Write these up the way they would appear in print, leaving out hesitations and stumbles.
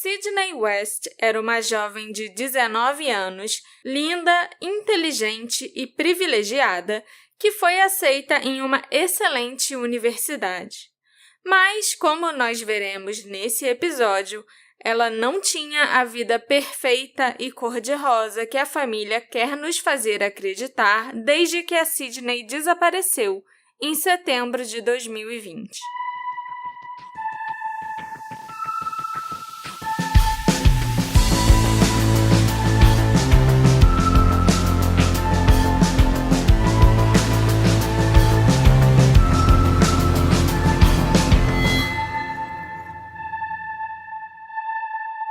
Sydney West era uma jovem de 19 anos, linda, inteligente e privilegiada, que foi aceita em uma excelente universidade. Mas, como nós veremos nesse episódio, ela não tinha a vida perfeita e cor-de-rosa que a família quer nos fazer acreditar desde que a Sydney desapareceu, em setembro de 2020.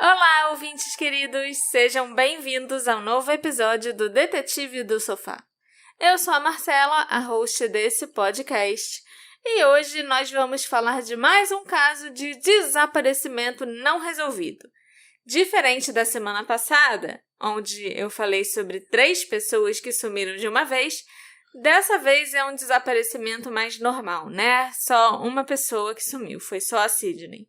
Olá, ouvintes queridos! Sejam bem-vindos ao novo episódio do Detetive do Sofá. Eu sou a Marcela, a host desse podcast, e hoje nós vamos falar de mais um caso de desaparecimento não resolvido. Diferente da semana passada, onde eu falei sobre 3 pessoas que sumiram de uma vez, dessa vez é um desaparecimento mais normal, né? Só uma pessoa que sumiu, foi só a Sydney.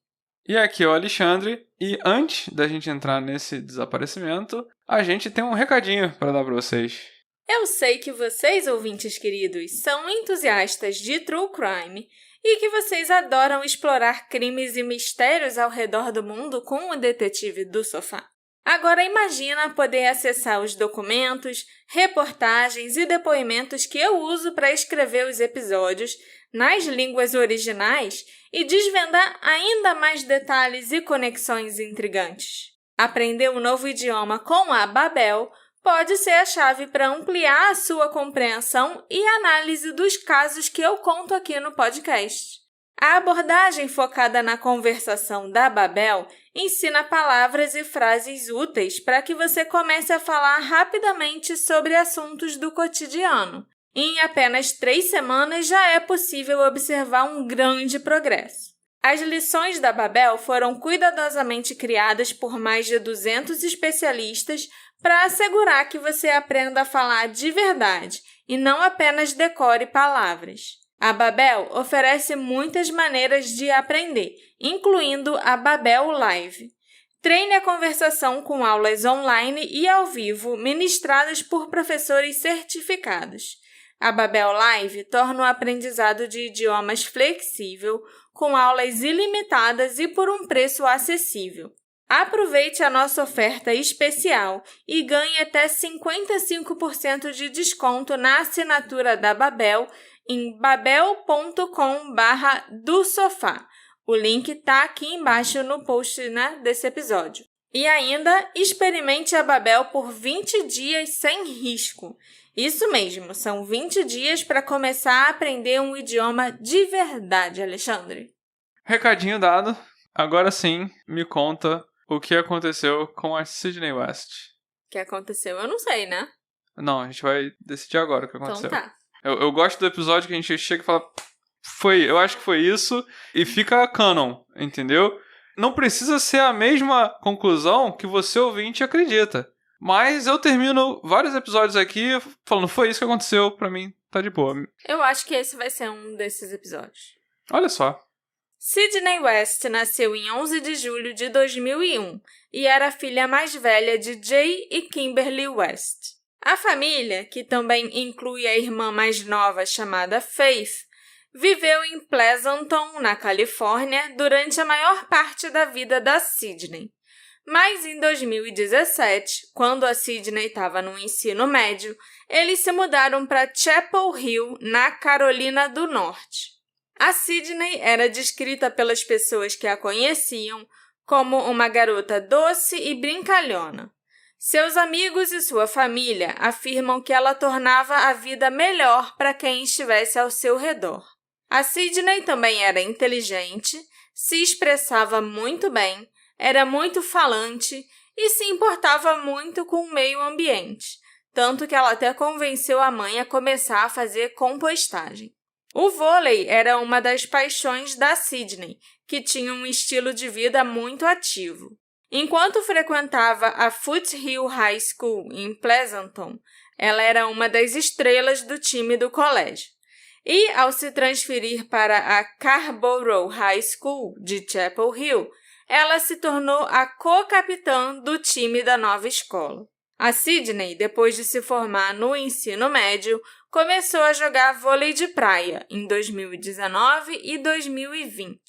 E aqui é o Alexandre, e antes da gente entrar nesse desaparecimento, a gente tem um recadinho para dar para vocês. Eu sei que vocês, ouvintes queridos, são entusiastas de True Crime e que vocês adoram explorar crimes e mistérios ao redor do mundo com o Detetive do Sofá. Agora imagina poder acessar os documentos, reportagens e depoimentos que eu uso para escrever os episódios nas línguas originais e desvendar ainda mais detalhes e conexões intrigantes. Aprender um novo idioma com a Babel pode ser a chave para ampliar a sua compreensão e análise dos casos que eu conto aqui no podcast. A abordagem focada na conversação da Babel ensina palavras e frases úteis para que você comece a falar rapidamente sobre assuntos do cotidiano. Em apenas 3 semanas já é possível observar um grande progresso. As lições da Babel foram cuidadosamente criadas por mais de 200 especialistas para assegurar que você aprenda a falar de verdade e não apenas decore palavras. A Babel oferece muitas maneiras de aprender, incluindo a Babel Live. Treine a conversação com aulas online e ao vivo ministradas por professores certificados. A Babel Live torna o aprendizado de idiomas flexível, com aulas ilimitadas e por um preço acessível. Aproveite a nossa oferta especial e ganhe até 55% de desconto na assinatura da Babel em babel.com/dosofá. O link está aqui embaixo no post desse episódio. E ainda, experimente a Babel por 20 dias sem risco. Isso mesmo, são 20 dias para começar a aprender um idioma de verdade, Alexandre. Recadinho dado. Agora sim, me conta o que aconteceu com a Sydney West. O que aconteceu? Eu não sei, né? Não, a gente vai decidir agora o que aconteceu. Então tá. Eu gosto do episódio que a gente chega e fala, eu acho que foi isso, e fica canon, entendeu? Não precisa ser a mesma conclusão que você ouvinte acredita. Mas eu termino vários episódios aqui falando, foi isso que aconteceu, pra mim tá de boa. Eu acho que esse vai ser um desses episódios. Olha só. Sydney West nasceu em 11 de julho de 2001 e era a filha mais velha de Jay e Kimberly West. A família, que também inclui a irmã mais nova chamada Faith, viveu em Pleasanton, na Califórnia, durante a maior parte da vida da Sydney. Mas em 2017, quando a Sydney estava no ensino médio, eles se mudaram para Chapel Hill, na Carolina do Norte. A Sydney era descrita pelas pessoas que a conheciam como uma garota doce e brincalhona. Seus amigos e sua família afirmam que ela tornava a vida melhor para quem estivesse ao seu redor. A Sydney também era inteligente, se expressava muito bem, era muito falante e se importava muito com o meio ambiente, tanto que ela até convenceu a mãe a começar a fazer compostagem. O vôlei era uma das paixões da Sydney, que tinha um estilo de vida muito ativo. Enquanto frequentava a Foothill High School em Pleasanton, ela era uma das estrelas do time do colégio. E, ao se transferir para a Scarborough High School de Chapel Hill, ela se tornou a co-capitã do time da nova escola. A Sydney, depois de se formar no ensino médio, começou a jogar vôlei de praia em 2019 e 2020.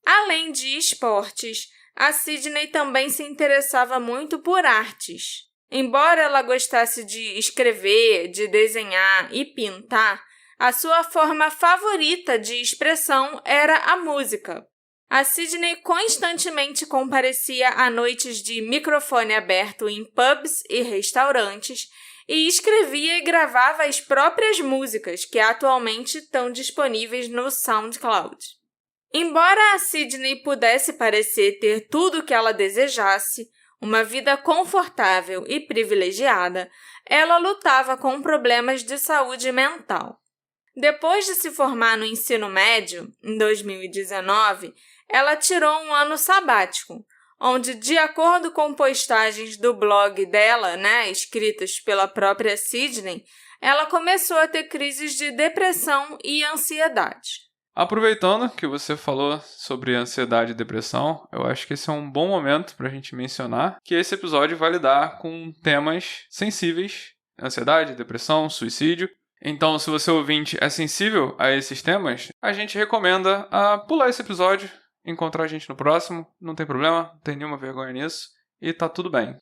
Além de esportes, a Sydney também se interessava muito por artes. Embora ela gostasse de escrever, de desenhar e pintar, a sua forma favorita de expressão era a música. A Sydney constantemente comparecia a noites de microfone aberto em pubs e restaurantes e escrevia e gravava as próprias músicas, que atualmente estão disponíveis no SoundCloud. Embora a Sydney pudesse parecer ter tudo o que ela desejasse, uma vida confortável e privilegiada, ela lutava com problemas de saúde mental. Depois de se formar no ensino médio, em 2019, ela tirou um ano sabático, onde, de acordo com postagens do blog dela, escritas pela própria Sydney, ela começou a ter crises de depressão e ansiedade. Aproveitando que você falou sobre ansiedade e depressão, eu acho que esse é um bom momento para a gente mencionar que esse episódio vai lidar com temas sensíveis, ansiedade, depressão, suicídio. Então, se você ouvinte é sensível a esses temas, a gente recomenda a pular esse episódio, encontrar a gente no próximo, não tem problema, não tem nenhuma vergonha nisso, e tá tudo bem.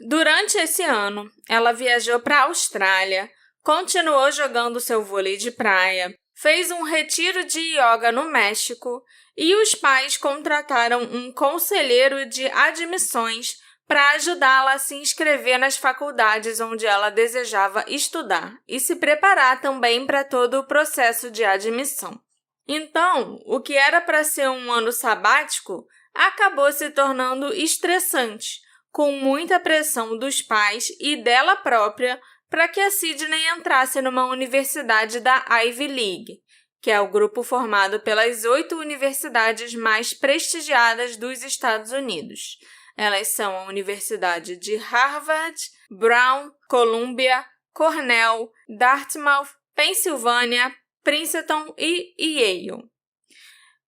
Durante esse ano, ela viajou para a Austrália, continuou jogando seu vôlei de praia, fez um retiro de yoga no México e os pais contrataram um conselheiro de admissões para ajudá-la a se inscrever nas faculdades onde ela desejava estudar e se preparar também para todo o processo de admissão. Então, o que era para ser um ano sabático acabou se tornando estressante, com muita pressão dos pais e dela própria para que a Sydney entrasse numa universidade da Ivy League, que é o grupo formado pelas 8 universidades mais prestigiadas dos Estados Unidos. Elas são a Universidade de Harvard, Brown, Columbia, Cornell, Dartmouth, Pensilvânia, Princeton e Yale.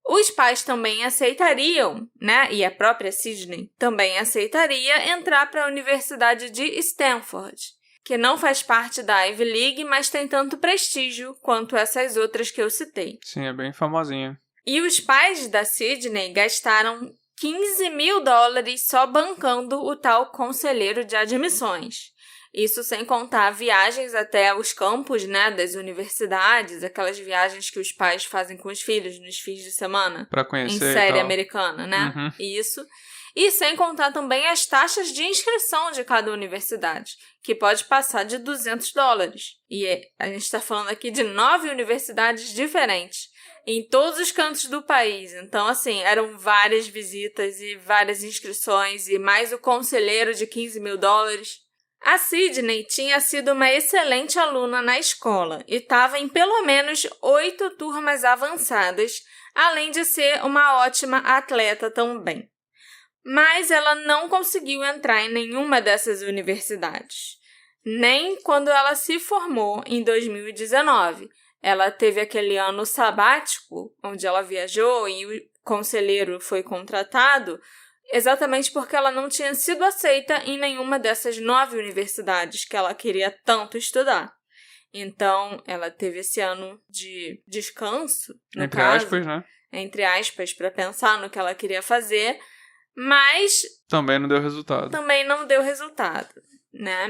Os pais também aceitariam, e a própria Sydney também aceitaria entrar para a Universidade de Stanford, que não faz parte da Ivy League, mas tem tanto prestígio quanto essas outras que eu citei. Sim, é bem famosinha. E os pais da Sydney gastaram $15 mil só bancando o tal conselheiro de admissões. Isso sem contar viagens até os campos, das universidades, aquelas viagens que os pais fazem com os filhos nos fins de semana. Pra conhecer em série americana, Uhum. Isso. E sem contar também as taxas de inscrição de cada universidade, que pode passar de $200. E a gente está falando aqui de 9 universidades diferentes, em todos os cantos do país. Então, eram várias visitas e várias inscrições e mais o conselheiro de $15 mil. A Sydney tinha sido uma excelente aluna na escola e estava em pelo menos 8 turmas avançadas, além de ser uma ótima atleta também. Mas ela não conseguiu entrar em nenhuma dessas universidades, nem quando ela se formou em 2019. Ela teve aquele ano sabático, onde ela viajou e o conselheiro foi contratado, exatamente porque ela não tinha sido aceita em nenhuma dessas 9 universidades que ela queria tanto estudar. Então, ela teve esse ano de descanso, Entre aspas, né? Entre aspas, para pensar no que ela queria fazer, mas também não deu resultado.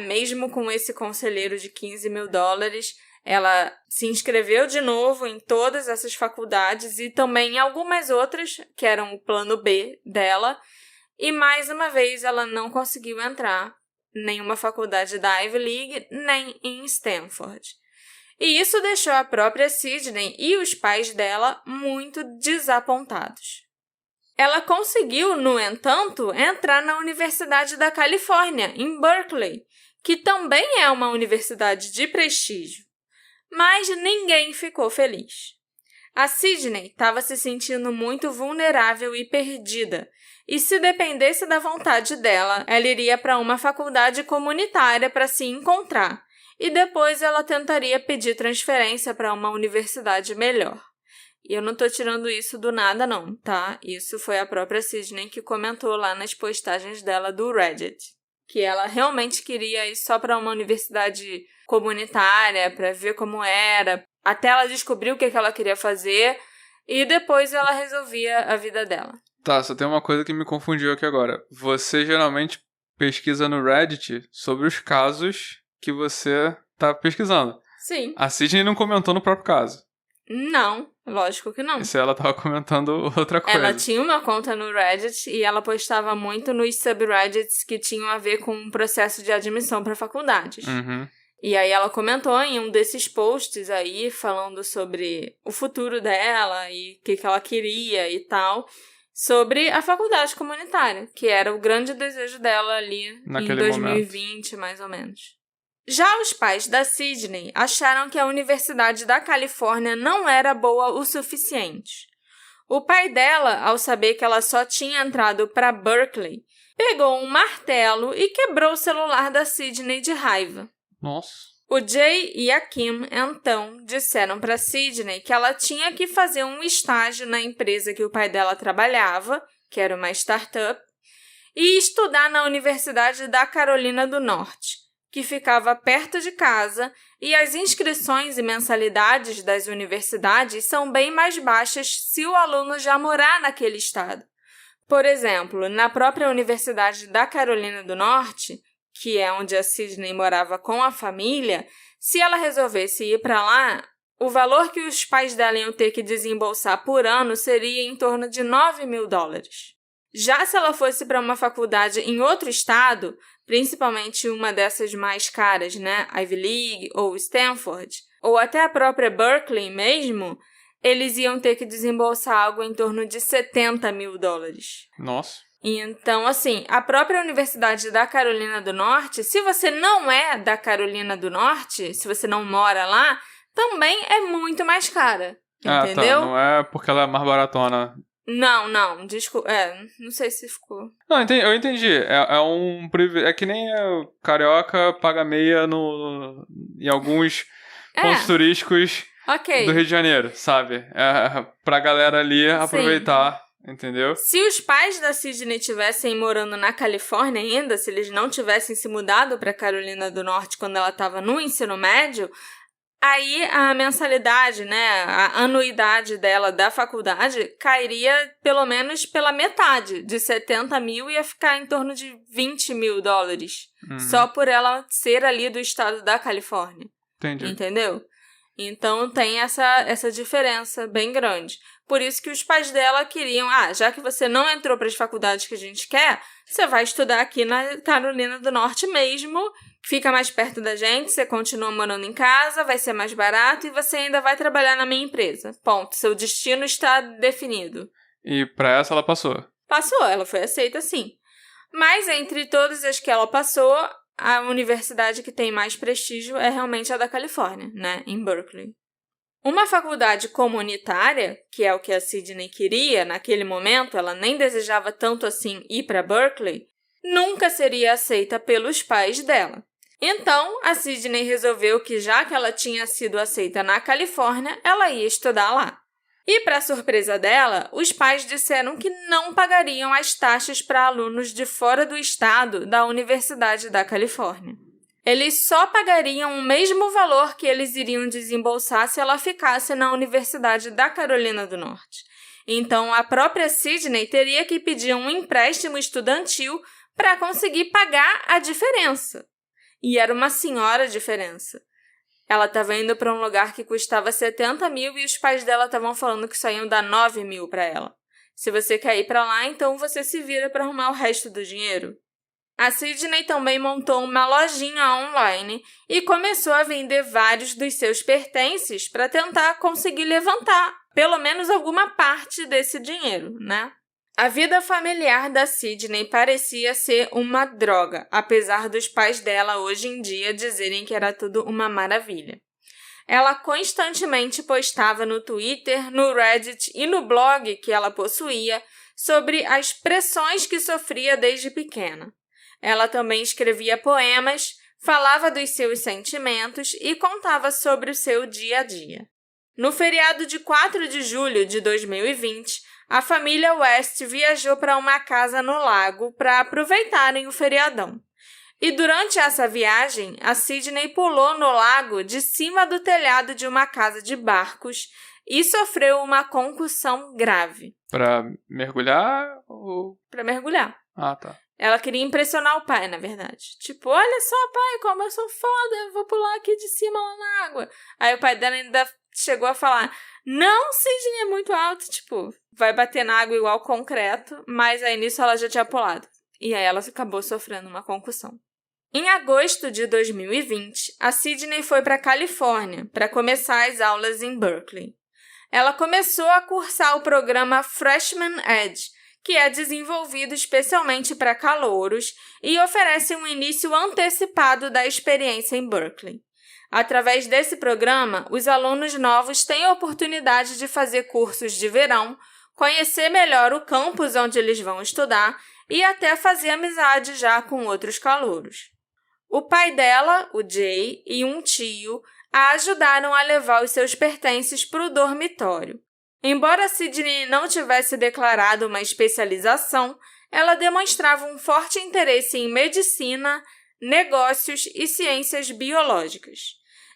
Mesmo com esse conselheiro de $15 mil, ela se inscreveu de novo em todas essas faculdades e também em algumas outras, que eram o plano B dela, e mais uma vez ela não conseguiu entrar em nenhuma faculdade da Ivy League, nem em Stanford. E isso deixou a própria Sydney e os pais dela muito desapontados. Ela conseguiu, no entanto, entrar na Universidade da Califórnia, em Berkeley, que também é uma universidade de prestígio. Mas ninguém ficou feliz. A Sydney estava se sentindo muito vulnerável e perdida, e se dependesse da vontade dela, ela iria para uma faculdade comunitária para se encontrar, e depois ela tentaria pedir transferência para uma universidade melhor. E eu não tô tirando isso do nada, não, tá? Isso foi a própria Sydney que comentou lá nas postagens dela do Reddit. Que ela realmente queria ir só para uma universidade comunitária, para ver como era, até ela descobrir o que ela queria fazer, e depois ela resolvia a vida dela. Tá, só tem uma coisa que me confundiu aqui agora. Você geralmente pesquisa no Reddit sobre os casos que você tá pesquisando. Sim. A Sydney não comentou no próprio caso. Não, lógico que não. Isso ela tava comentando outra coisa. Ela tinha uma conta no Reddit e ela postava muito nos subreddits que tinham a ver com o processo de admissão para faculdades. Uhum. E aí ela comentou em um desses posts aí, falando sobre o futuro dela e o que ela queria e tal, sobre a faculdade comunitária, que era o grande desejo dela ali Naquele em 2020, mais ou menos. Já os pais da Sydney acharam que a Universidade da Califórnia não era boa o suficiente. O pai dela, ao saber que ela só tinha entrado para Berkeley, pegou um martelo e quebrou o celular da Sydney de raiva. Nossa. O Jay e a Kim, então, disseram para Sydney que ela tinha que fazer um estágio na empresa que o pai dela trabalhava, que era uma startup, e estudar na Universidade da Carolina do Norte, que ficava perto de casa, e as inscrições e mensalidades das universidades são bem mais baixas se o aluno já morar naquele estado. Por exemplo, na própria Universidade da Carolina do Norte, que é onde a Sydney morava com a família, se ela resolvesse ir para lá, o valor que os pais dela iam ter que desembolsar por ano seria em torno de $9.000. Já se ela fosse para uma faculdade em outro estado, principalmente uma dessas mais caras, né, Ivy League ou Stanford, ou até a própria Berkeley mesmo, eles iam ter que desembolsar algo em torno de $70.000. Nossa. Então, assim, a própria Universidade da Carolina do Norte, se você não é da Carolina do Norte, se você não mora lá, também é muito mais cara, entendeu? Ah, tá. Não é porque ela é mais baratona. Não, desculpa, não sei se ficou. Não, eu entendi. É um privilégio. É que nem o carioca paga meia em alguns pontos turísticos do Rio de Janeiro, sabe? É pra galera ali aproveitar, entendeu? Se os pais da Sydney estivessem morando na Califórnia ainda, se eles não tivessem se mudado para Carolina do Norte quando ela estava no ensino médio, aí a mensalidade, né, a anuidade dela da faculdade cairia pelo menos pela metade, de 70 mil ia ficar em torno de $20.000, só por ela ser ali do estado da Califórnia. Entendi. Entendeu? Então tem essa diferença bem grande. Por isso que os pais dela queriam, já que você não entrou para as faculdades que a gente quer, você vai estudar aqui na Carolina do Norte mesmo, fica mais perto da gente, você continua morando em casa, vai ser mais barato e você ainda vai trabalhar na minha empresa. Ponto. Seu destino está definido. E para essa ela passou? Passou, ela foi aceita sim. Mas entre todas as que ela passou, a universidade que tem mais prestígio é realmente a da Califórnia, né, em Berkeley. Uma faculdade comunitária, que é o que a Sydney queria naquele momento, ela nem desejava tanto assim ir para Berkeley, nunca seria aceita pelos pais dela. Então, a Sydney resolveu que, já que ela tinha sido aceita na Califórnia, ela ia estudar lá. E, para surpresa dela, os pais disseram que não pagariam as taxas para alunos de fora do estado da Universidade da Califórnia. Eles só pagariam o mesmo valor que eles iriam desembolsar se ela ficasse na Universidade da Carolina do Norte. Então, a própria Sydney teria que pedir um empréstimo estudantil para conseguir pagar a diferença. E era uma senhora diferença. Ela estava indo para um lugar que custava 70 mil e os pais dela estavam falando que só iam dar 9 mil para ela. Se você quer ir para lá, então você se vira para arrumar o resto do dinheiro. A Sydney também montou uma lojinha online e começou a vender vários dos seus pertences para tentar conseguir levantar pelo menos alguma parte desse dinheiro, né? A vida familiar da Sydney parecia ser uma droga, apesar dos pais dela hoje em dia dizerem que era tudo uma maravilha. Ela constantemente postava no Twitter, no Reddit e no blog que ela possuía sobre as pressões que sofria desde pequena. Ela também escrevia poemas, falava dos seus sentimentos e contava sobre o seu dia a dia. No feriado de 4 de julho de 2020, a família West viajou para uma casa no lago para aproveitarem o feriadão. E durante essa viagem, a Sydney pulou no lago de cima do telhado de uma casa de barcos e sofreu uma concussão grave. Pra mergulhar ou... Para mergulhar. Ah, tá. Ela queria impressionar o pai, na verdade. Tipo, olha só, pai, como eu sou foda, eu vou pular aqui de cima lá na água. Aí o pai dela ainda chegou a falar, não, Sydney, é muito alto, tipo, vai bater na água igual concreto, mas aí nisso ela já tinha pulado. E aí ela acabou sofrendo uma concussão. Em agosto de 2020, a Sydney foi para a Califórnia para começar as aulas em Berkeley. Ela começou a cursar o programa Freshman Ed, que é desenvolvido especialmente para calouros e oferece um início antecipado da experiência em Berkeley. Através desse programa, os alunos novos têm a oportunidade de fazer cursos de verão, conhecer melhor o campus onde eles vão estudar e até fazer amizade já com outros calouros. O pai dela, o Jay, e um tio a ajudaram a levar os seus pertences para o dormitório. Embora Sydney não tivesse declarado uma especialização, ela demonstrava um forte interesse em medicina, negócios e ciências biológicas.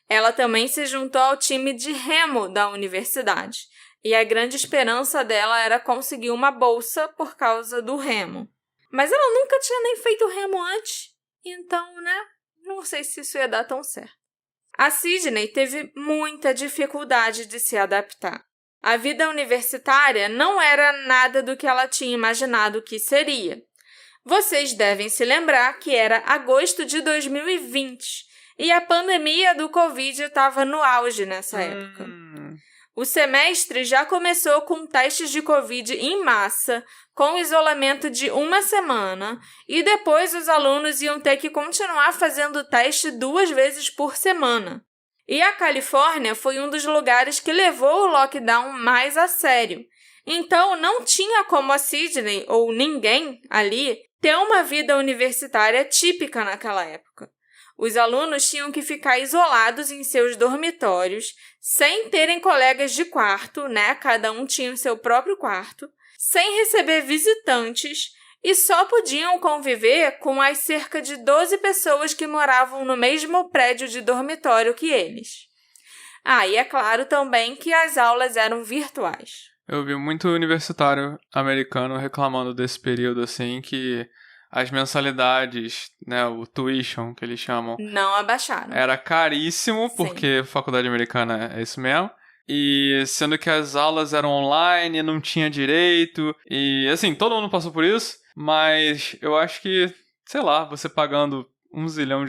Ela também se juntou ao time de remo da universidade, e a grande esperança dela era conseguir uma bolsa por causa do remo. Mas ela nunca tinha nem feito remo antes, então, não sei se isso ia dar tão certo. A Sydney teve muita dificuldade de se adaptar. A vida universitária não era nada do que ela tinha imaginado que seria. Vocês devem se lembrar que era agosto de 2020 e a pandemia do Covid estava no auge nessa época. O semestre já começou com testes de Covid em massa, com isolamento de 1 semana, e depois os alunos iam ter que continuar fazendo teste 2 vezes por semana. E a Califórnia foi um dos lugares que levou o lockdown mais a sério. Então, não tinha como a Sydney, ou ninguém ali, ter uma vida universitária típica naquela época. Os alunos tinham que ficar isolados em seus dormitórios, sem terem colegas de quarto, cada um tinha o seu próprio quarto, sem receber visitantes e só podiam conviver com as cerca de 12 pessoas que moravam no mesmo prédio de dormitório que eles. E é claro também que as aulas eram virtuais. Eu vi muito universitário americano reclamando desse período, assim, que as mensalidades, o tuition, que eles chamam, não abaixaram. Era caríssimo, porque faculdade americana é isso mesmo. E sendo que as aulas eram online, não tinha direito. E, assim, todo mundo passou por isso. Mas eu acho que, sei lá, você pagando $1 zilhão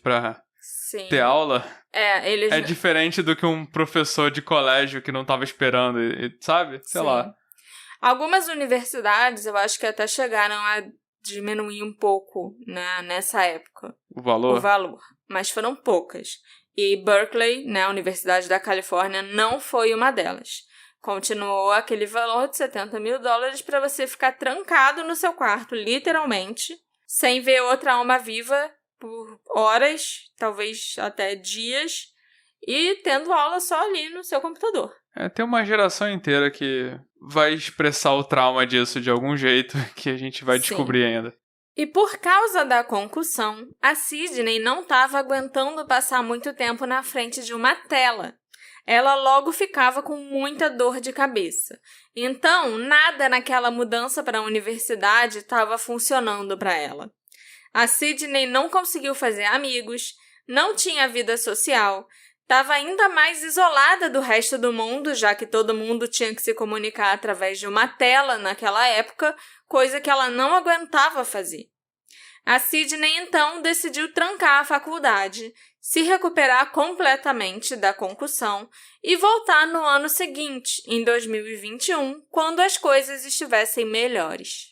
pra ter aula... É diferente do que um professor de colégio que não tava esperando, sabe? Sei lá. Algumas universidades, eu acho que até chegaram a diminuir um pouco, nessa época. O valor? Mas foram poucas. E Berkeley, a Universidade da Califórnia, não foi uma delas. Continuou aquele valor de $70 mil para você ficar trancado no seu quarto, literalmente, sem ver outra alma viva por horas, talvez até dias, e tendo aula só ali no seu computador. Tem uma geração inteira que vai expressar o trauma disso de algum jeito, que a gente vai descobrir ainda. E por causa da concussão, a Sydney não estava aguentando passar muito tempo na frente de uma tela. Ela logo ficava com muita dor de cabeça. Então, nada naquela mudança para a universidade estava funcionando para ela. A Sydney não conseguiu fazer amigos, não tinha vida social, estava ainda mais isolada do resto do mundo, já que todo mundo tinha que se comunicar através de uma tela naquela época, coisa que ela não aguentava fazer. A Sydney, então, decidiu trancar a faculdade, se recuperar completamente da concussão e voltar no ano seguinte, em 2021, quando as coisas estivessem melhores.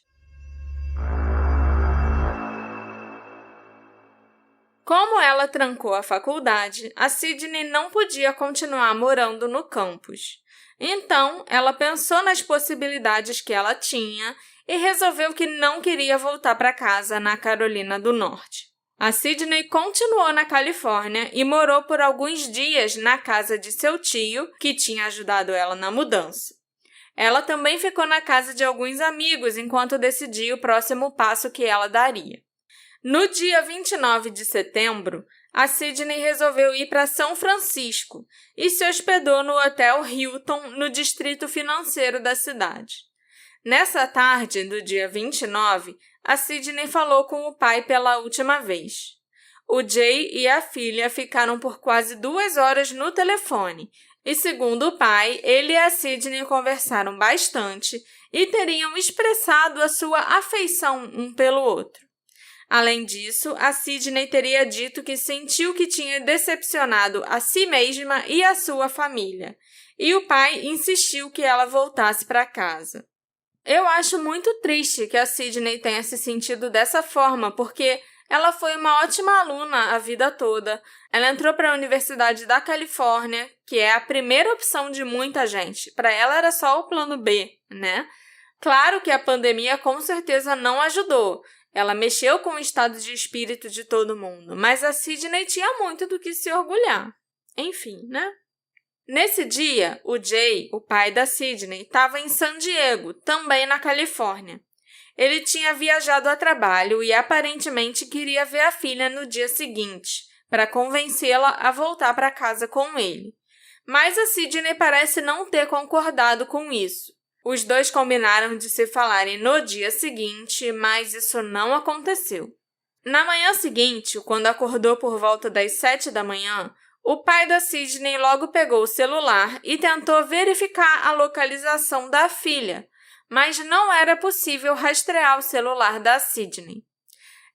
Como ela trancou a faculdade, a Sydney não podia continuar morando no campus. Então, ela pensou nas possibilidades que ela tinha e resolveu que não queria voltar para casa na Carolina do Norte. A Sydney continuou na Califórnia e morou por alguns dias na casa de seu tio, que tinha ajudado ela na mudança. Ela também ficou na casa de alguns amigos enquanto decidia o próximo passo que ela daria. No dia 29 de setembro, a Sydney resolveu ir para São Francisco e se hospedou no Hotel Hilton, no distrito financeiro da cidade. Nessa tarde do dia 29, a Sydney falou com o pai pela última vez. O Jay e a filha ficaram por quase 2 horas no telefone e, segundo o pai, ele e a Sydney conversaram bastante e teriam expressado a sua afeição um pelo outro. Além disso, a Sydney teria dito que sentiu que tinha decepcionado a si mesma e a sua família, e o pai insistiu que ela voltasse para casa. Eu acho muito triste que a Sydney tenha se sentido dessa forma, porque ela foi uma ótima aluna a vida toda. Ela entrou para a Universidade da Califórnia, que é a primeira opção de muita gente. Para ela era só o plano B, né? Claro que a pandemia com certeza não ajudou. Ela mexeu com o estado de espírito de todo mundo, mas a Sydney tinha muito do que se orgulhar. Enfim, né? Nesse dia, o Jay, o pai da Sydney, estava em San Diego, também na Califórnia. Ele tinha viajado a trabalho e aparentemente queria ver a filha no dia seguinte, para convencê-la a voltar para casa com ele. Mas a Sydney parece não ter concordado com isso. Os dois combinaram de se falarem no dia seguinte, mas isso não aconteceu. Na manhã seguinte, quando acordou por volta das 7 da manhã, o pai da Sydney logo pegou o celular e tentou verificar a localização da filha, mas não era possível rastrear o celular da Sydney.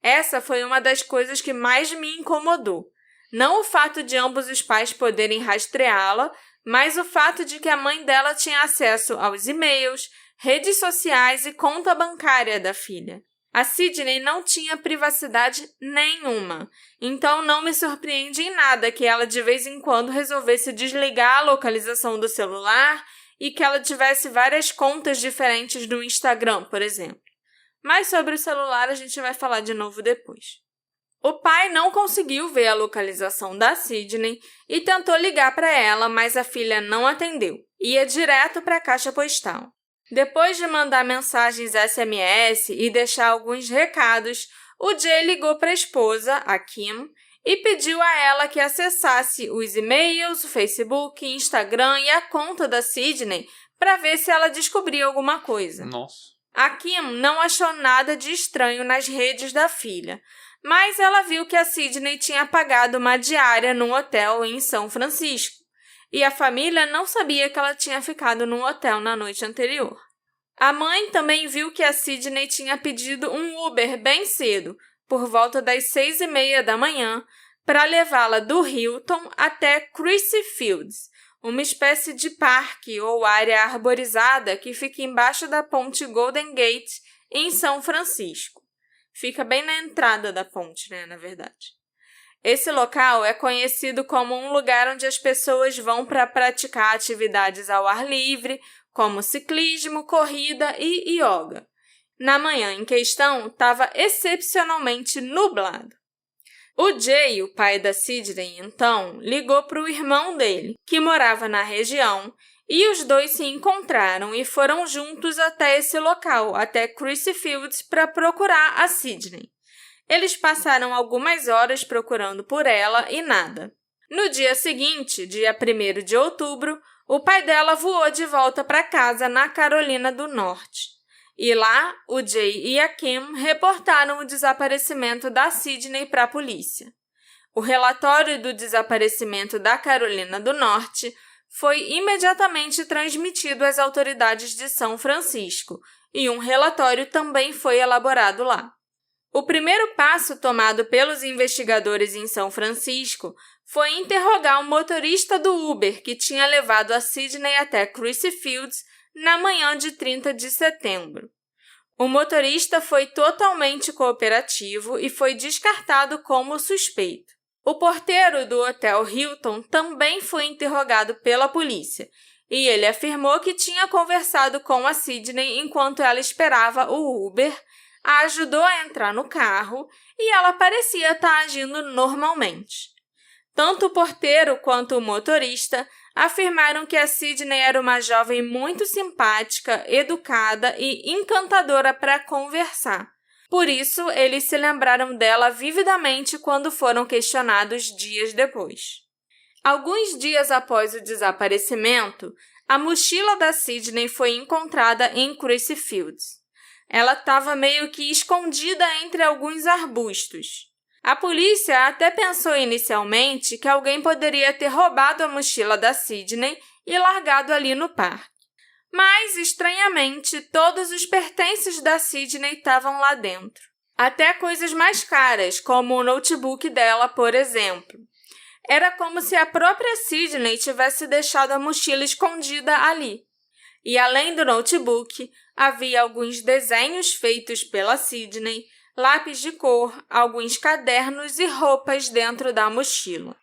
Essa foi uma das coisas que mais me incomodou. Não o fato de ambos os pais poderem rastreá-la, mas o fato de que a mãe dela tinha acesso aos e-mails, redes sociais e conta bancária da filha. A Sydney não tinha privacidade nenhuma, então não me surpreende em nada que ela de vez em quando resolvesse desligar a localização do celular e que ela tivesse várias contas diferentes do Instagram, por exemplo. Mas sobre o celular a gente vai falar de novo depois. O pai não conseguiu ver a localização da Sydney e tentou ligar para ela, mas a filha não atendeu. Ia direto para a caixa postal. Depois de mandar mensagens SMS e deixar alguns recados, o Jay ligou para a esposa, a Kim, e pediu a ela que acessasse os e-mails, o Facebook, Instagram e a conta da Sydney para ver se ela descobria alguma coisa. Nossa. A Kim não achou nada de estranho nas redes da filha, mas ela viu que a Sydney tinha pagado uma diária num hotel em São Francisco, e a família não sabia que ela tinha ficado num hotel na noite anterior. A mãe também viu que a Sydney tinha pedido um Uber bem cedo, por volta das 6h30 da manhã, para levá-la do Hilton até Crissy Fields, uma espécie de parque ou área arborizada que fica embaixo da ponte Golden Gate, em São Francisco. Fica bem na entrada da ponte, né, na verdade. Esse local é conhecido como um lugar onde as pessoas vão para praticar atividades ao ar livre, como ciclismo, corrida e yoga. Na manhã em questão, estava excepcionalmente nublado. O Jay, o pai da Sydney, então, ligou para o irmão dele, que morava na região, e os dois se encontraram e foram juntos até esse local, até Crissy Fields, para procurar a Sydney. Eles passaram algumas horas procurando por ela e nada. No dia seguinte, dia 1º de outubro, o pai dela voou de volta para casa na Carolina do Norte. E lá, o Jay e a Kim reportaram o desaparecimento da Sydney para a polícia. O relatório do desaparecimento da Carolina do Norte foi imediatamente transmitido às autoridades de São Francisco e um relatório também foi elaborado lá. O primeiro passo tomado pelos investigadores em São Francisco foi interrogar o motorista do Uber que tinha levado a Sydney até Crissy Fields na manhã de 30 de setembro. O motorista foi totalmente cooperativo e foi descartado como suspeito. O porteiro do Hotel Hilton também foi interrogado pela polícia e ele afirmou que tinha conversado com a Sydney enquanto ela esperava o Uber, a ajudou a entrar no carro e ela parecia estar agindo normalmente. Tanto o porteiro quanto o motorista afirmaram que a Sydney era uma jovem muito simpática, educada e encantadora para conversar. Por isso, eles se lembraram dela vividamente quando foram questionados dias depois. Alguns dias após o desaparecimento, a mochila da Sydney foi encontrada em Crissy Fields. Ela estava meio que escondida entre alguns arbustos. A polícia até pensou inicialmente que alguém poderia ter roubado a mochila da Sydney e largado ali no parque. Mas, estranhamente, todos os pertences da Sydney estavam lá dentro. Até coisas mais caras, como o notebook dela, por exemplo. Era como se a própria Sydney tivesse deixado a mochila escondida ali. E além do notebook, havia alguns desenhos feitos pela Sydney, lápis de cor, alguns cadernos e roupas dentro da mochila.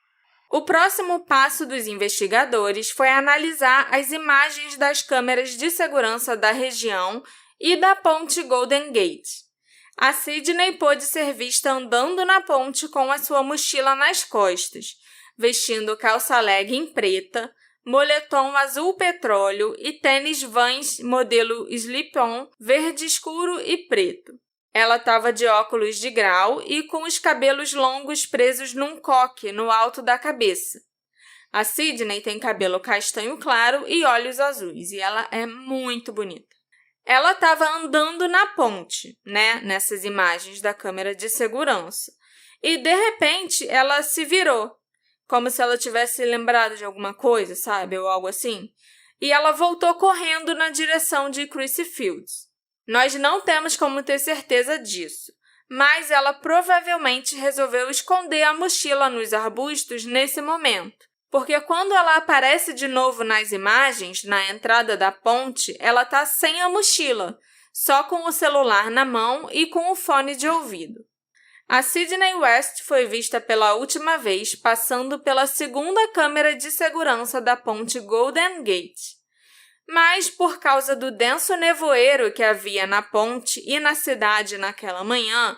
O próximo passo dos investigadores foi analisar as imagens das câmeras de segurança da região e da ponte Golden Gate. A Sydney pôde ser vista andando na ponte com a sua mochila nas costas, vestindo calça legging preta, moletom azul petróleo e tênis Vans modelo slip-on verde escuro e preto. Ela estava de óculos de grau e com os cabelos longos presos num coque no alto da cabeça. A Sydney tem cabelo castanho claro e olhos azuis, e ela é muito bonita. Ela estava andando na ponte, nessas imagens da câmera de segurança, e de repente ela se virou, como se ela tivesse lembrado de alguma coisa, sabe, ou algo assim, e ela voltou correndo na direção de Crissy Fields. Nós não temos como ter certeza disso, mas ela provavelmente resolveu esconder a mochila nos arbustos nesse momento, porque quando ela aparece de novo nas imagens, na entrada da ponte, ela está sem a mochila, só com o celular na mão e com o fone de ouvido. A Sydney West foi vista pela última vez passando pela segunda câmera de segurança da ponte Golden Gate. Mas, por causa do denso nevoeiro que havia na ponte e na cidade naquela manhã,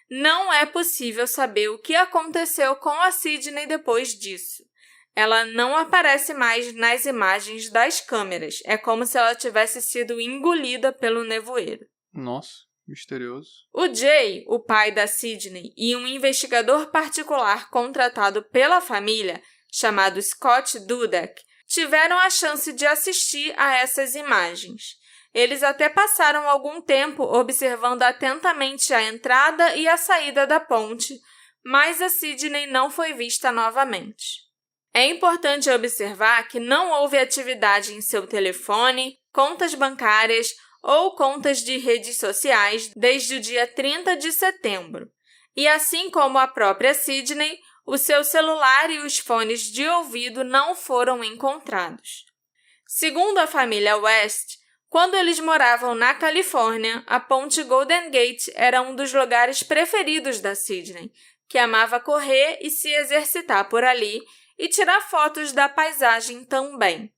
não é possível saber o que aconteceu com a Sydney depois disso. Ela não aparece mais nas imagens das câmeras. É como se ela tivesse sido engolida pelo nevoeiro. Nossa, misterioso. O Jay, o pai da Sydney, e um investigador particular contratado pela família, chamado Scott Dudek, tiveram a chance de assistir a essas imagens. Eles até passaram algum tempo observando atentamente a entrada e a saída da ponte, mas a Sydney não foi vista novamente. É importante observar que não houve atividade em seu telefone, contas bancárias ou contas de redes sociais desde o dia 30 de setembro. E assim como a própria Sydney, o seu celular e os fones de ouvido não foram encontrados. Segundo a família West, quando eles moravam na Califórnia, a ponte Golden Gate era um dos lugares preferidos da Sydney, que amava correr e se exercitar por ali e tirar fotos da paisagem também.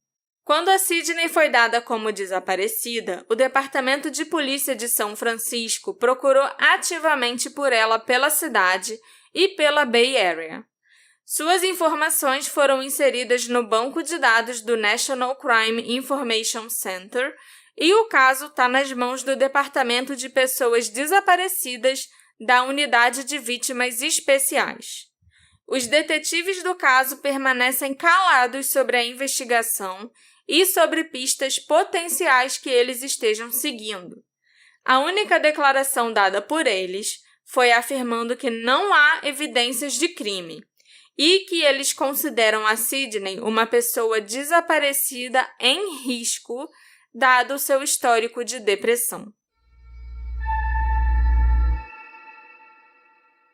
Quando a Sydney foi dada como desaparecida, o Departamento de Polícia de São Francisco procurou ativamente por ela pela cidade e pela Bay Area. Suas informações foram inseridas no banco de dados do National Crime Information Center e o caso está nas mãos do Departamento de Pessoas Desaparecidas da Unidade de Vítimas Especiais. Os detetives do caso permanecem calados sobre a investigação e sobre pistas potenciais que eles estejam seguindo. A única declaração dada por eles foi afirmando que não há evidências de crime e que eles consideram a Sydney uma pessoa desaparecida em risco, dado o seu histórico de depressão.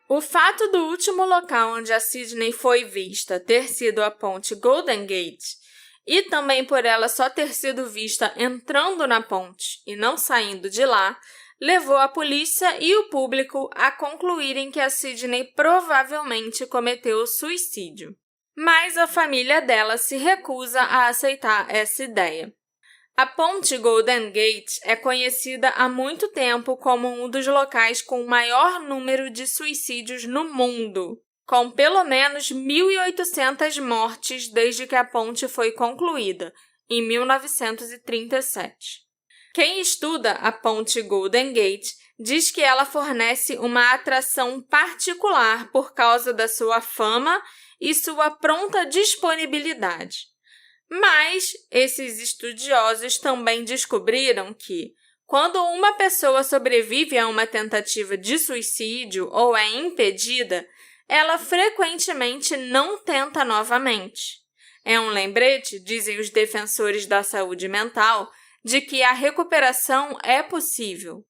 O fato do último local onde a Sydney foi vista ter sido a ponte Golden Gate e também por ela só ter sido vista entrando na ponte e não saindo de lá, levou a polícia e o público a concluírem que a Sydney provavelmente cometeu suicídio. Mas a família dela se recusa a aceitar essa ideia. A ponte Golden Gate é conhecida há muito tempo como um dos locais com o maior número de suicídios no mundo, com pelo menos 1.800 mortes desde que a ponte foi concluída, em 1937. Quem estuda a ponte Golden Gate diz que ela fornece uma atração particular por causa da sua fama e sua pronta disponibilidade. Mas esses estudiosos também descobriram que, quando uma pessoa sobrevive a uma tentativa de suicídio ou é impedida, ela frequentemente não tenta novamente. É um lembrete, dizem os defensores da saúde mental, de que a recuperação é possível.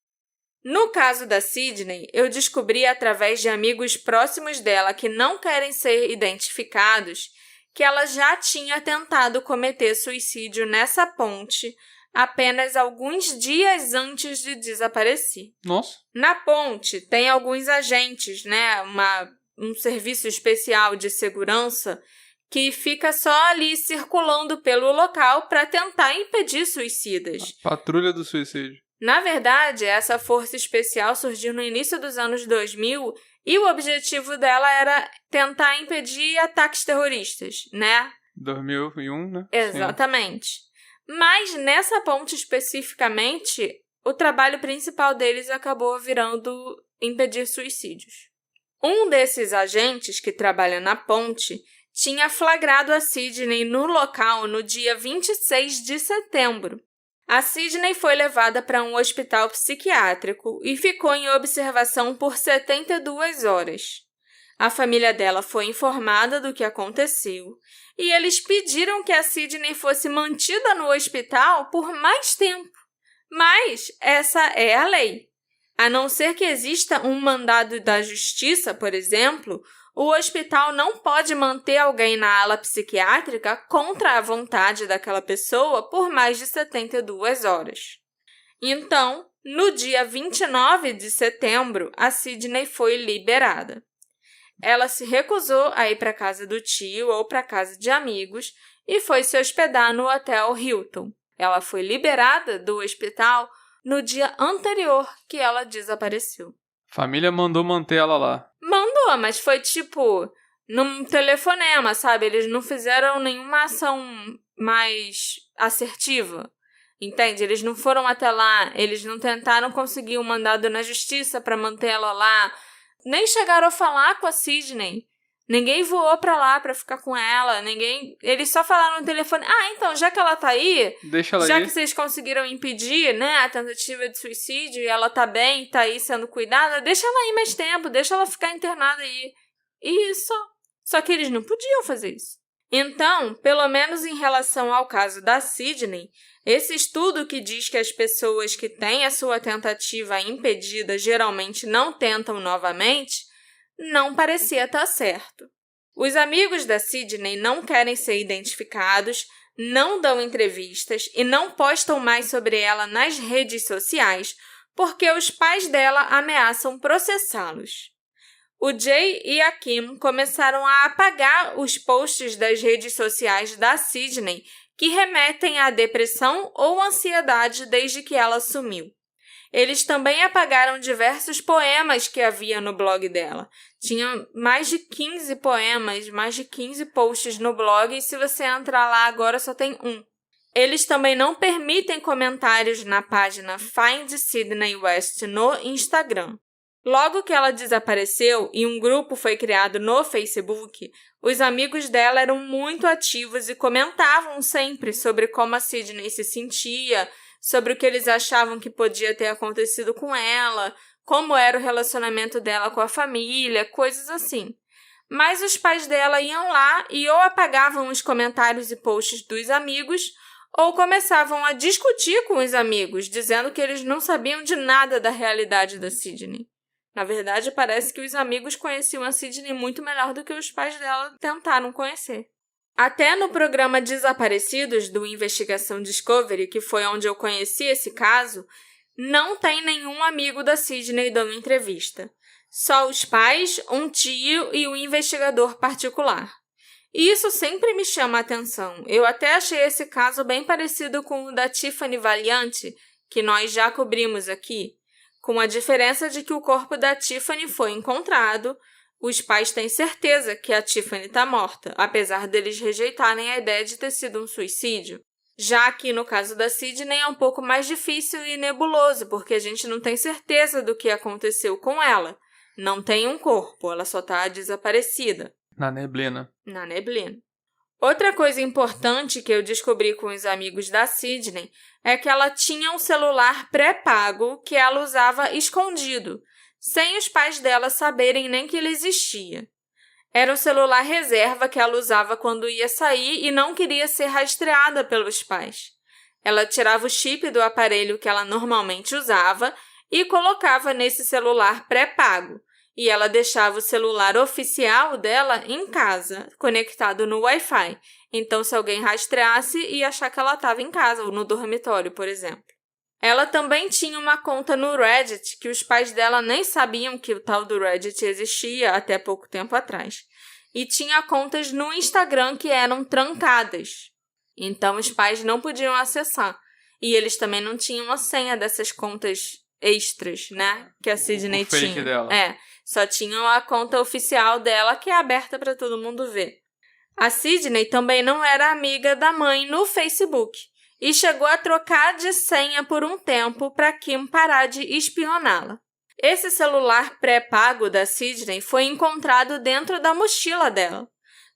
No caso da Sydney, eu descobri através de amigos próximos dela que não querem ser identificados que ela já tinha tentado cometer suicídio nessa ponte apenas alguns dias antes de desaparecer. Nossa. Na ponte tem alguns agentes, um serviço especial de segurança que fica só ali circulando pelo local para tentar impedir suicidas. A patrulha do suicídio. Na verdade, essa força especial surgiu no início dos anos 2000 e o objetivo dela era tentar impedir ataques terroristas, né? 2001, né? Exatamente. Sim. Mas nessa ponte especificamente, o trabalho principal deles acabou virando impedir suicídios. Um desses agentes que trabalha na ponte tinha flagrado a Sydney no local no dia 26 de setembro. A Sydney foi levada para um hospital psiquiátrico e ficou em observação por 72 horas. A família dela foi informada do que aconteceu e eles pediram que a Sydney fosse mantida no hospital por mais tempo. Mas essa é a lei. A não ser que exista um mandado da justiça, por exemplo, o hospital não pode manter alguém na ala psiquiátrica contra a vontade daquela pessoa por mais de 72 horas. Então, no dia 29 de setembro, a Sydney foi liberada. Ela se recusou a ir para a casa do tio ou para a casa de amigos e foi se hospedar no Hotel Hilton. Ela foi liberada do hospital no dia anterior que ela desapareceu. Família mandou manter ela lá. Mandou, mas foi tipo num telefonema, sabe? Eles não fizeram nenhuma ação mais assertiva, entende? Eles não foram até lá, eles não tentaram conseguir um mandado na justiça para manter ela lá, nem chegaram a falar com a Sydney. Ninguém voou pra lá pra ficar com ela, eles só falaram no telefone, então, já que ela tá aí, deixa ela já ir. que vocês conseguiram impedir, né, a tentativa de suicídio e ela tá bem, tá aí sendo cuidada, deixa ela ir mais tempo, deixa ela ficar internada aí. E só que eles não podiam fazer isso. Então, pelo menos em relação ao caso da Sydney, esse estudo que diz que as pessoas que têm a sua tentativa impedida geralmente não tentam novamente, não parecia estar certo. Os amigos da Sydney não querem ser identificados, não dão entrevistas e não postam mais sobre ela nas redes sociais porque os pais dela ameaçam processá-los. O Jay e a Kim começaram a apagar os posts das redes sociais da Sydney que remetem à depressão ou ansiedade desde que ela sumiu. Eles também apagaram diversos poemas que havia no blog dela. Tinha mais de 15 poemas, mais de 15 posts no blog, e se você entrar lá agora só tem um. Eles também não permitem comentários na página Find Sydney West no Instagram. Logo que ela desapareceu e um grupo foi criado no Facebook, os amigos dela eram muito ativos e comentavam sempre sobre como a Sydney se sentia, sobre o que eles achavam que podia ter acontecido com ela, como era o relacionamento dela com a família, coisas assim. Mas os pais dela iam lá e ou apagavam os comentários e posts dos amigos, ou começavam a discutir com os amigos, dizendo que eles não sabiam de nada da realidade da Sydney. Na verdade, parece que os amigos conheciam a Sydney muito melhor do que os pais dela tentaram conhecer. Até no programa Desaparecidos do Investigação Discovery, que foi onde eu conheci esse caso, não tem nenhum amigo da Sydney dando entrevista. Só os pais, um tio e um investigador particular. E isso sempre me chama a atenção. Eu até achei esse caso bem parecido com o da Tiffany Valiante, que nós já cobrimos aqui, com a diferença de que o corpo da Tiffany foi encontrado. Os pais têm certeza que a Tiffany está morta, apesar deles rejeitarem a ideia de ter sido um suicídio. Já aqui no caso da Sydney é um pouco mais difícil e nebuloso, porque a gente não tem certeza do que aconteceu com ela. Não tem um corpo, ela só está desaparecida. Na neblina. Na neblina. Outra coisa importante que eu descobri com os amigos da Sydney é que ela tinha um celular pré-pago que ela usava escondido, sem os pais dela saberem nem que ele existia. Era um celular reserva que ela usava quando ia sair e não queria ser rastreada pelos pais. Ela tirava o chip do aparelho que ela normalmente usava e colocava nesse celular pré-pago. E ela deixava o celular oficial dela em casa, conectado no Wi-Fi. Então, se alguém rastreasse, ia achar que ela estava em casa, ou no dormitório, por exemplo. Ela também tinha uma conta no Reddit, que os pais dela nem sabiam que o tal do Reddit existia até pouco tempo atrás. E tinha contas no Instagram que eram trancadas. Então, os pais não podiam acessar. E eles também não tinham a senha dessas contas extras, né? Que a Sydney tinha. Fake dela. Só tinham a conta oficial dela, que é aberta para todo mundo ver. A Sydney também não era amiga da mãe no Facebook e chegou a trocar de senha por um tempo para Kim parar de espioná-la. Esse celular pré-pago da Sydney foi encontrado dentro da mochila dela,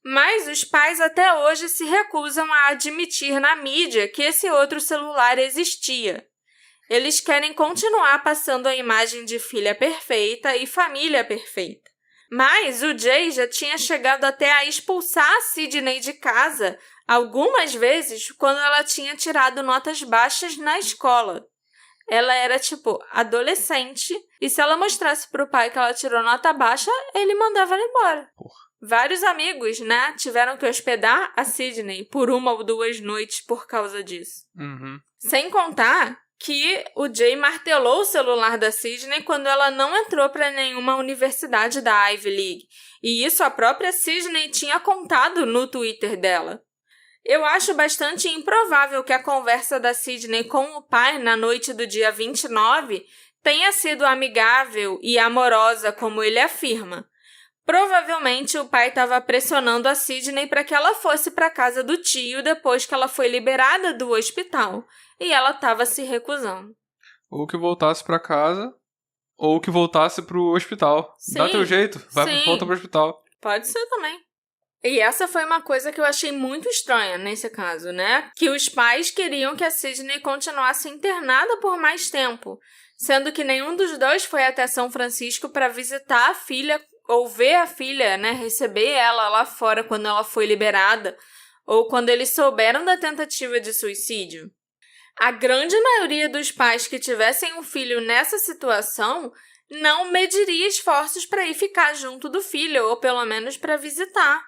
mas os pais até hoje se recusam a admitir na mídia que esse outro celular existia. Eles querem continuar passando a imagem de filha perfeita e família perfeita. Mas o Jay já tinha chegado até a expulsar a Sydney de casa algumas vezes quando ela tinha tirado notas baixas na escola. Ela era, adolescente, e se ela mostrasse pro pai que ela tirou nota baixa, ele mandava ela embora. Vários amigos, tiveram que hospedar a Sydney por 1 ou 2 noites por causa disso. Uhum. Sem contar que o Jay martelou o celular da Sydney quando ela não entrou para nenhuma universidade da Ivy League. E isso a própria Sydney tinha contado no Twitter dela. Eu acho bastante improvável que a conversa da Sydney com o pai na noite do dia 29 tenha sido amigável e amorosa, como ele afirma. Provavelmente o pai estava pressionando a Sydney para que ela fosse para a casa do tio depois que ela foi liberada do hospital. E ela estava se recusando. Ou que voltasse pra casa, ou que voltasse pro hospital. Sim, dá teu jeito, volta pro hospital. Pode ser também. E essa foi uma coisa que eu achei muito estranha nesse caso, Que os pais queriam que a Sydney continuasse internada por mais tempo, sendo que nenhum dos dois foi até São Francisco para visitar a filha, ou ver a filha, receber ela lá fora quando ela foi liberada, ou quando eles souberam da tentativa de suicídio. A grande maioria dos pais que tivessem um filho nessa situação não mediria esforços para ir ficar junto do filho, ou pelo menos para visitar.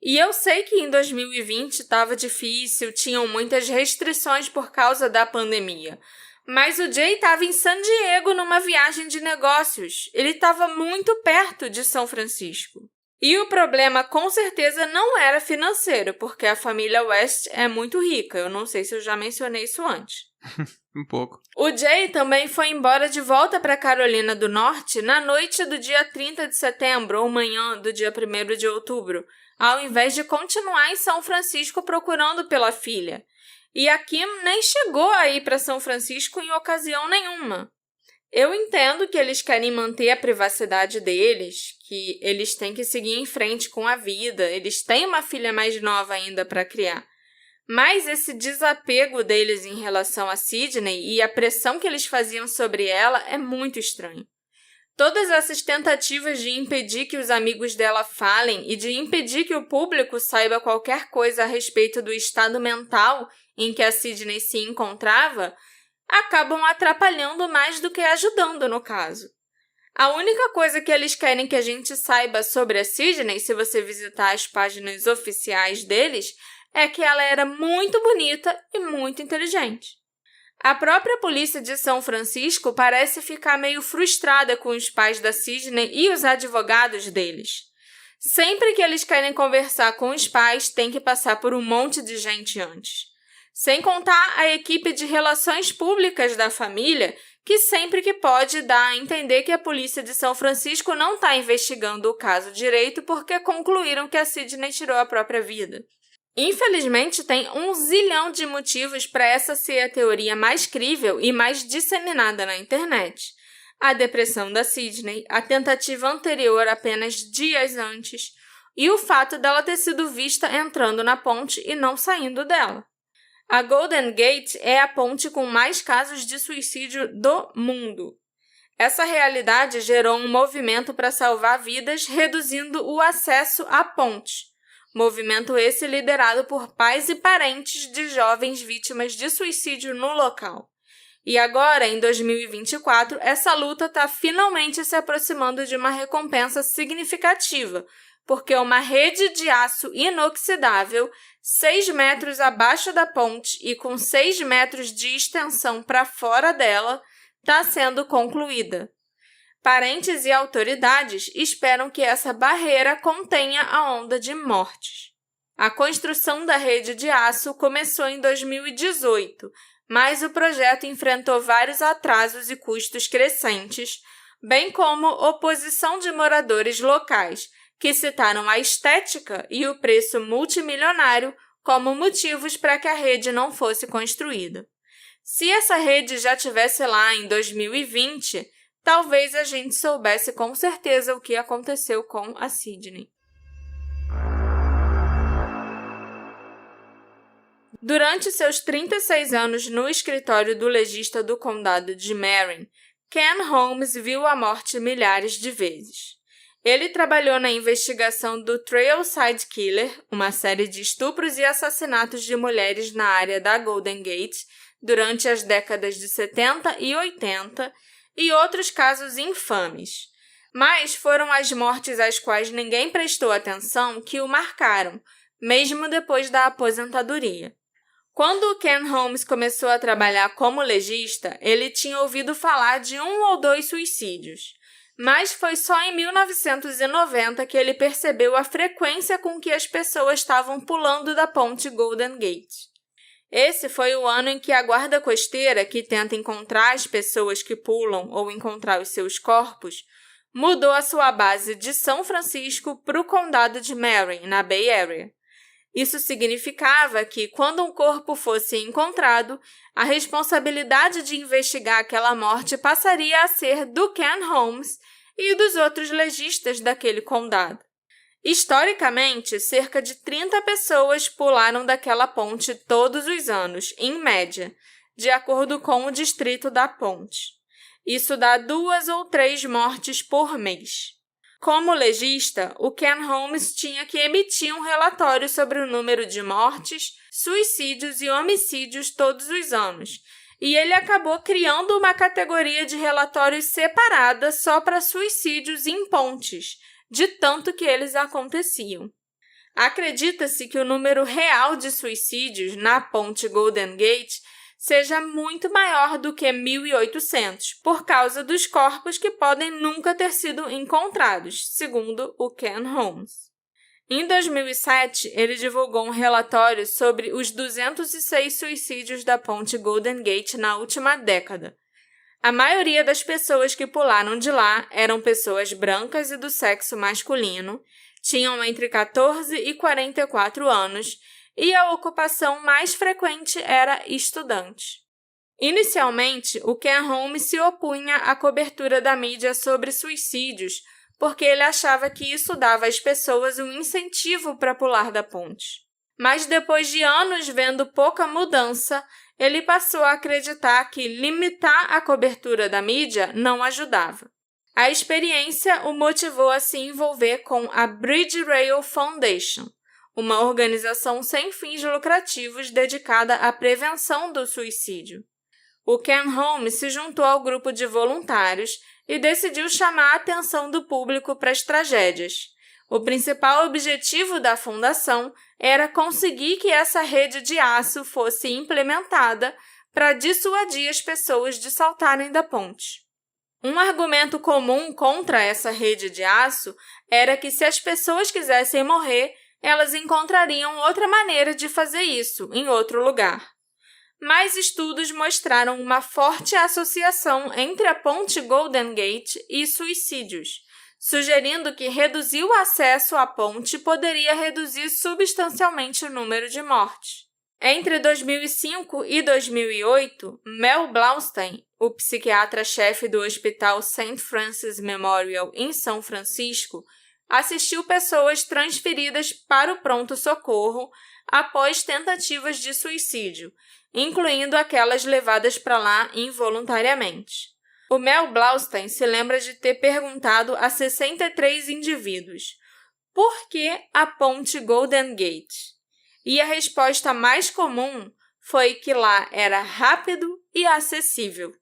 E eu sei que em 2020 estava difícil, tinham muitas restrições por causa da pandemia. Mas o Jay estava em San Diego numa viagem de negócios. Ele estava muito perto de São Francisco. E o problema, com certeza, não era financeiro, porque a família West é muito rica. Eu não sei se eu já mencionei isso antes. Um pouco. O Jay também foi embora de volta para Carolina do Norte na noite do dia 30 de setembro ou manhã do dia 1º de outubro, ao invés de continuar em São Francisco procurando pela filha. E a Kim nem chegou a ir para São Francisco em ocasião nenhuma. Eu entendo que eles querem manter a privacidade deles, que eles têm que seguir em frente com a vida, eles têm uma filha mais nova ainda para criar. Mas esse desapego deles em relação a Sydney e a pressão que eles faziam sobre ela é muito estranho. Todas essas tentativas de impedir que os amigos dela falem e de impedir que o público saiba qualquer coisa a respeito do estado mental em que a Sydney se encontrava acabam atrapalhando mais do que ajudando no caso. A única coisa que eles querem que a gente saiba sobre a Sydney, se você visitar as páginas oficiais deles, é que ela era muito bonita e muito inteligente. A própria polícia de São Francisco parece ficar meio frustrada com os pais da Sydney e os advogados deles. Sempre que eles querem conversar com os pais, tem que passar por um monte de gente antes. Sem contar a equipe de relações públicas da família, que sempre que pode dá a entender que a polícia de São Francisco não está investigando o caso direito porque concluíram que a Sydney tirou a própria vida. Infelizmente, tem 1 zilhão de motivos para essa ser a teoria mais crível e mais disseminada na internet. A depressão da Sydney, a tentativa anterior apenas dias antes e o fato dela ter sido vista entrando na ponte e não saindo dela. A Golden Gate é a ponte com mais casos de suicídio do mundo. Essa realidade gerou um movimento para salvar vidas, reduzindo o acesso à ponte. Movimento esse liderado por pais e parentes de jovens vítimas de suicídio no local. E agora, em 2024, essa luta está finalmente se aproximando de uma recompensa significativa, porque uma rede de aço inoxidável, 6 metros abaixo da ponte e com 6 metros de extensão para fora dela, está sendo concluída. Parentes e autoridades esperam que essa barreira contenha a onda de mortes. A construção da rede de aço começou em 2018, mas o projeto enfrentou vários atrasos e custos crescentes, bem como oposição de moradores locais, que citaram a estética e o preço multimilionário como motivos para que a rede não fosse construída. Se essa rede já estivesse lá em 2020, talvez a gente soubesse com certeza o que aconteceu com a Sydney. Durante seus 36 anos no escritório do legista do condado de Marin, Ken Holmes viu a morte milhares de vezes. Ele trabalhou na investigação do Trailside Killer, uma série de estupros e assassinatos de mulheres na área da Golden Gate durante as décadas de 70 e 80 e outros casos infames. Mas foram as mortes às quais ninguém prestou atenção que o marcaram, mesmo depois da aposentadoria. Quando Ken Holmes começou a trabalhar como legista, ele tinha ouvido falar de 1 ou 2 suicídios. Mas foi só em 1990 que ele percebeu a frequência com que as pessoas estavam pulando da ponte Golden Gate. Esse foi o ano em que a guarda costeira, que tenta encontrar as pessoas que pulam ou encontrar os seus corpos, mudou a sua base de São Francisco para o condado de Marin, na Bay Area. Isso significava que, quando um corpo fosse encontrado, a responsabilidade de investigar aquela morte passaria a ser do Ken Holmes e dos outros legistas daquele condado. Historicamente, cerca de 30 pessoas pularam daquela ponte todos os anos, em média, de acordo com o distrito da ponte. Isso dá 2 ou 3 mortes por mês. Como legista, o Ken Holmes tinha que emitir um relatório sobre o número de mortes, suicídios e homicídios todos os anos, e ele acabou criando uma categoria de relatórios separada só para suicídios em pontes, de tanto que eles aconteciam. Acredita-se que o número real de suicídios na ponte Golden Gate seja muito maior do que 1.800, por causa dos corpos que podem nunca ter sido encontrados, segundo o Ken Holmes. Em 2007, ele divulgou um relatório sobre os 206 suicídios da ponte Golden Gate na última década. A maioria das pessoas que pularam de lá eram pessoas brancas e do sexo masculino, tinham entre 14 e 44 anos, e a ocupação mais frequente era estudante. Inicialmente, o Ken Holmes se opunha à cobertura da mídia sobre suicídios, porque ele achava que isso dava às pessoas um incentivo para pular da ponte. Mas depois de anos vendo pouca mudança, ele passou a acreditar que limitar a cobertura da mídia não ajudava. A experiência o motivou a se envolver com a Bridge Rail Foundation, uma organização sem fins lucrativos dedicada à prevenção do suicídio. O Ken Holmes se juntou ao grupo de voluntários e decidiu chamar a atenção do público para as tragédias. O principal objetivo da fundação era conseguir que essa rede de aço fosse implementada para dissuadir as pessoas de saltarem da ponte. Um argumento comum contra essa rede de aço era que se as pessoas quisessem morrer, elas encontrariam outra maneira de fazer isso, em outro lugar. Mas estudos mostraram uma forte associação entre a ponte Golden Gate e suicídios, sugerindo que reduzir o acesso à ponte poderia reduzir substancialmente o número de mortes. Entre 2005 e 2008, Mel Blaustein, o psiquiatra-chefe do Hospital St. Francis Memorial em São Francisco, assistiu pessoas transferidas para o pronto-socorro após tentativas de suicídio, incluindo aquelas levadas para lá involuntariamente. O Mel Blaustein se lembra de ter perguntado a 63 indivíduos: por que a ponte Golden Gate? E a resposta mais comum foi que lá era rápido e acessível.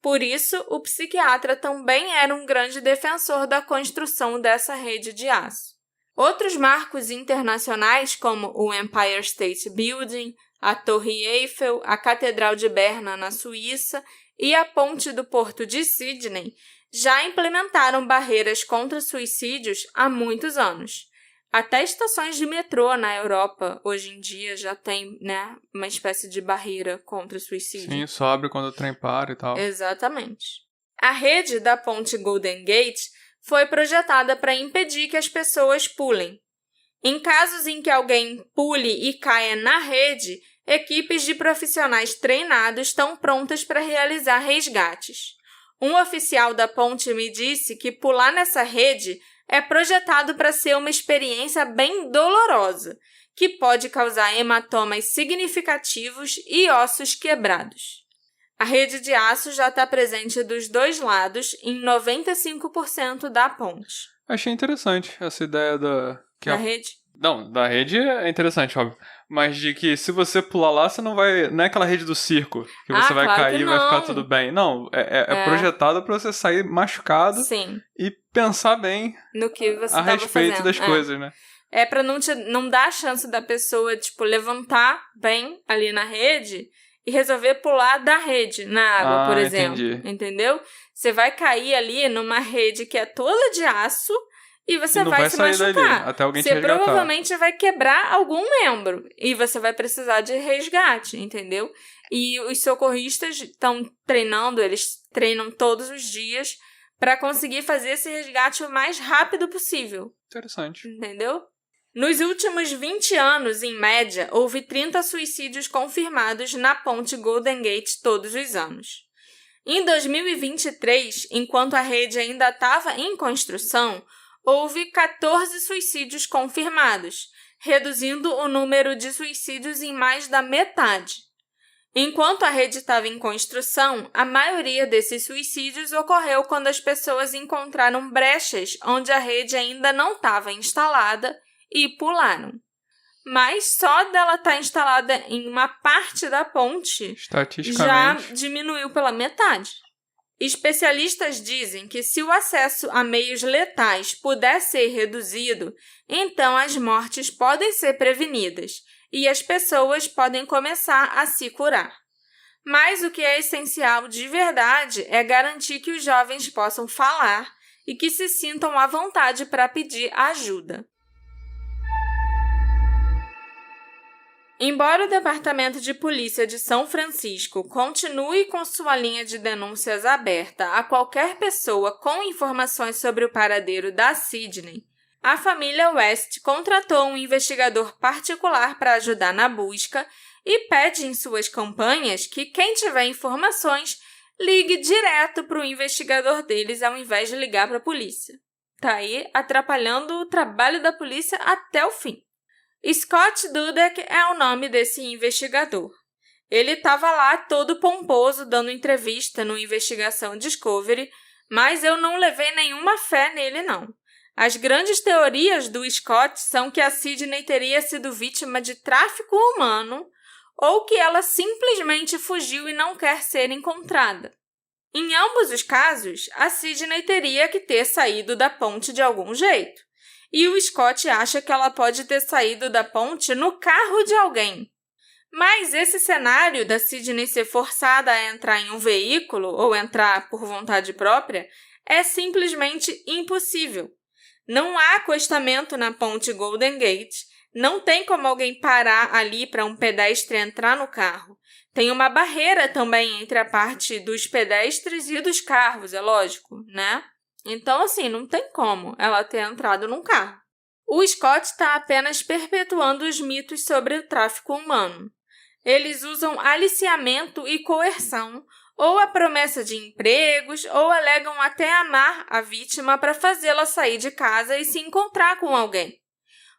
Por isso, o psiquiatra também era um grande defensor da construção dessa rede de aço. Outros marcos internacionais, como o Empire State Building, a Torre Eiffel, a Catedral de Berna, na Suíça, e a ponte do Porto de Sydney, já implementaram barreiras contra suicídios há muitos anos. Até estações de metrô na Europa, hoje em dia, já tem, uma espécie de barreira contra o suicídio. Sim, só abre quando o trem para e tal. Exatamente. A rede da ponte Golden Gate foi projetada para impedir que as pessoas pulem. Em casos em que alguém pule e caia na rede, equipes de profissionais treinados estão prontas para realizar resgates. Um oficial da ponte me disse que pular nessa rede é projetado para ser uma experiência bem dolorosa, que pode causar hematomas significativos e ossos quebrados. A rede de aço já está presente dos dois lados em 95% da ponte. Achei interessante essa ideia da rede? Não, da rede é interessante, óbvio. Mas de que se você pular lá, você não vai... Não é aquela rede do circo, que você vai claro cair e vai ficar tudo bem. Não, é projetado pra você sair machucado. Sim. E pensar bem no que você a respeito das coisas, né? É pra não dar a chance da pessoa, levantar bem ali na rede e resolver pular da rede na água, por exemplo. Entendi. Entendeu? Você vai cair ali numa rede que é toda de aço e você vai se machucar. Dali, até alguém te resgatar. Você provavelmente vai quebrar algum membro e você vai precisar de resgate, entendeu? E os socorristas estão treinando, eles treinam todos os dias para conseguir fazer esse resgate o mais rápido possível. Interessante. Entendeu? Nos últimos 20 anos, em média, houve 30 suicídios confirmados na ponte Golden Gate todos os anos. Em 2023, enquanto a rede ainda estava em construção, houve 14 suicídios confirmados, reduzindo o número de suicídios em mais da metade. Enquanto a rede estava em construção, a maioria desses suicídios ocorreu quando as pessoas encontraram brechas onde a rede ainda não estava instalada e pularam. Mas só dela estar instalada em uma parte da ponte já diminuiu pela metade. Especialistas dizem que se o acesso a meios letais puder ser reduzido, então as mortes podem ser prevenidas e as pessoas podem começar a se curar. Mas o que é essencial de verdade é garantir que os jovens possam falar e que se sintam à vontade para pedir ajuda. Embora o Departamento de Polícia de São Francisco continue com sua linha de denúncias aberta a qualquer pessoa com informações sobre o paradeiro da Sydney, a família West contratou um investigador particular para ajudar na busca e pede em suas campanhas que quem tiver informações ligue direto para o investigador deles ao invés de ligar para a polícia. Tá aí atrapalhando o trabalho da polícia até o fim. Scott Dudek é o nome desse investigador. Ele estava lá todo pomposo dando entrevista no Investigação Discovery, mas eu não levei nenhuma fé nele não. As grandes teorias do Scott são que a Sydney teria sido vítima de tráfico humano ou que ela simplesmente fugiu e não quer ser encontrada. Em ambos os casos, a Sydney teria que ter saído da ponte de algum jeito. E o Scott acha que ela pode ter saído da ponte no carro de alguém. Mas esse cenário da Sydney ser forçada a entrar em um veículo ou entrar por vontade própria é simplesmente impossível. Não há acostamento na ponte Golden Gate, não tem como alguém parar ali para um pedestre entrar no carro. Tem uma barreira também entre a parte dos pedestres e dos carros, é lógico, né? Então, assim, não tem como ela ter entrado num carro. O Scott está apenas perpetuando os mitos sobre o tráfico humano. Eles usam aliciamento e coerção, ou a promessa de empregos, ou alegam até amar a vítima para fazê-la sair de casa e se encontrar com alguém.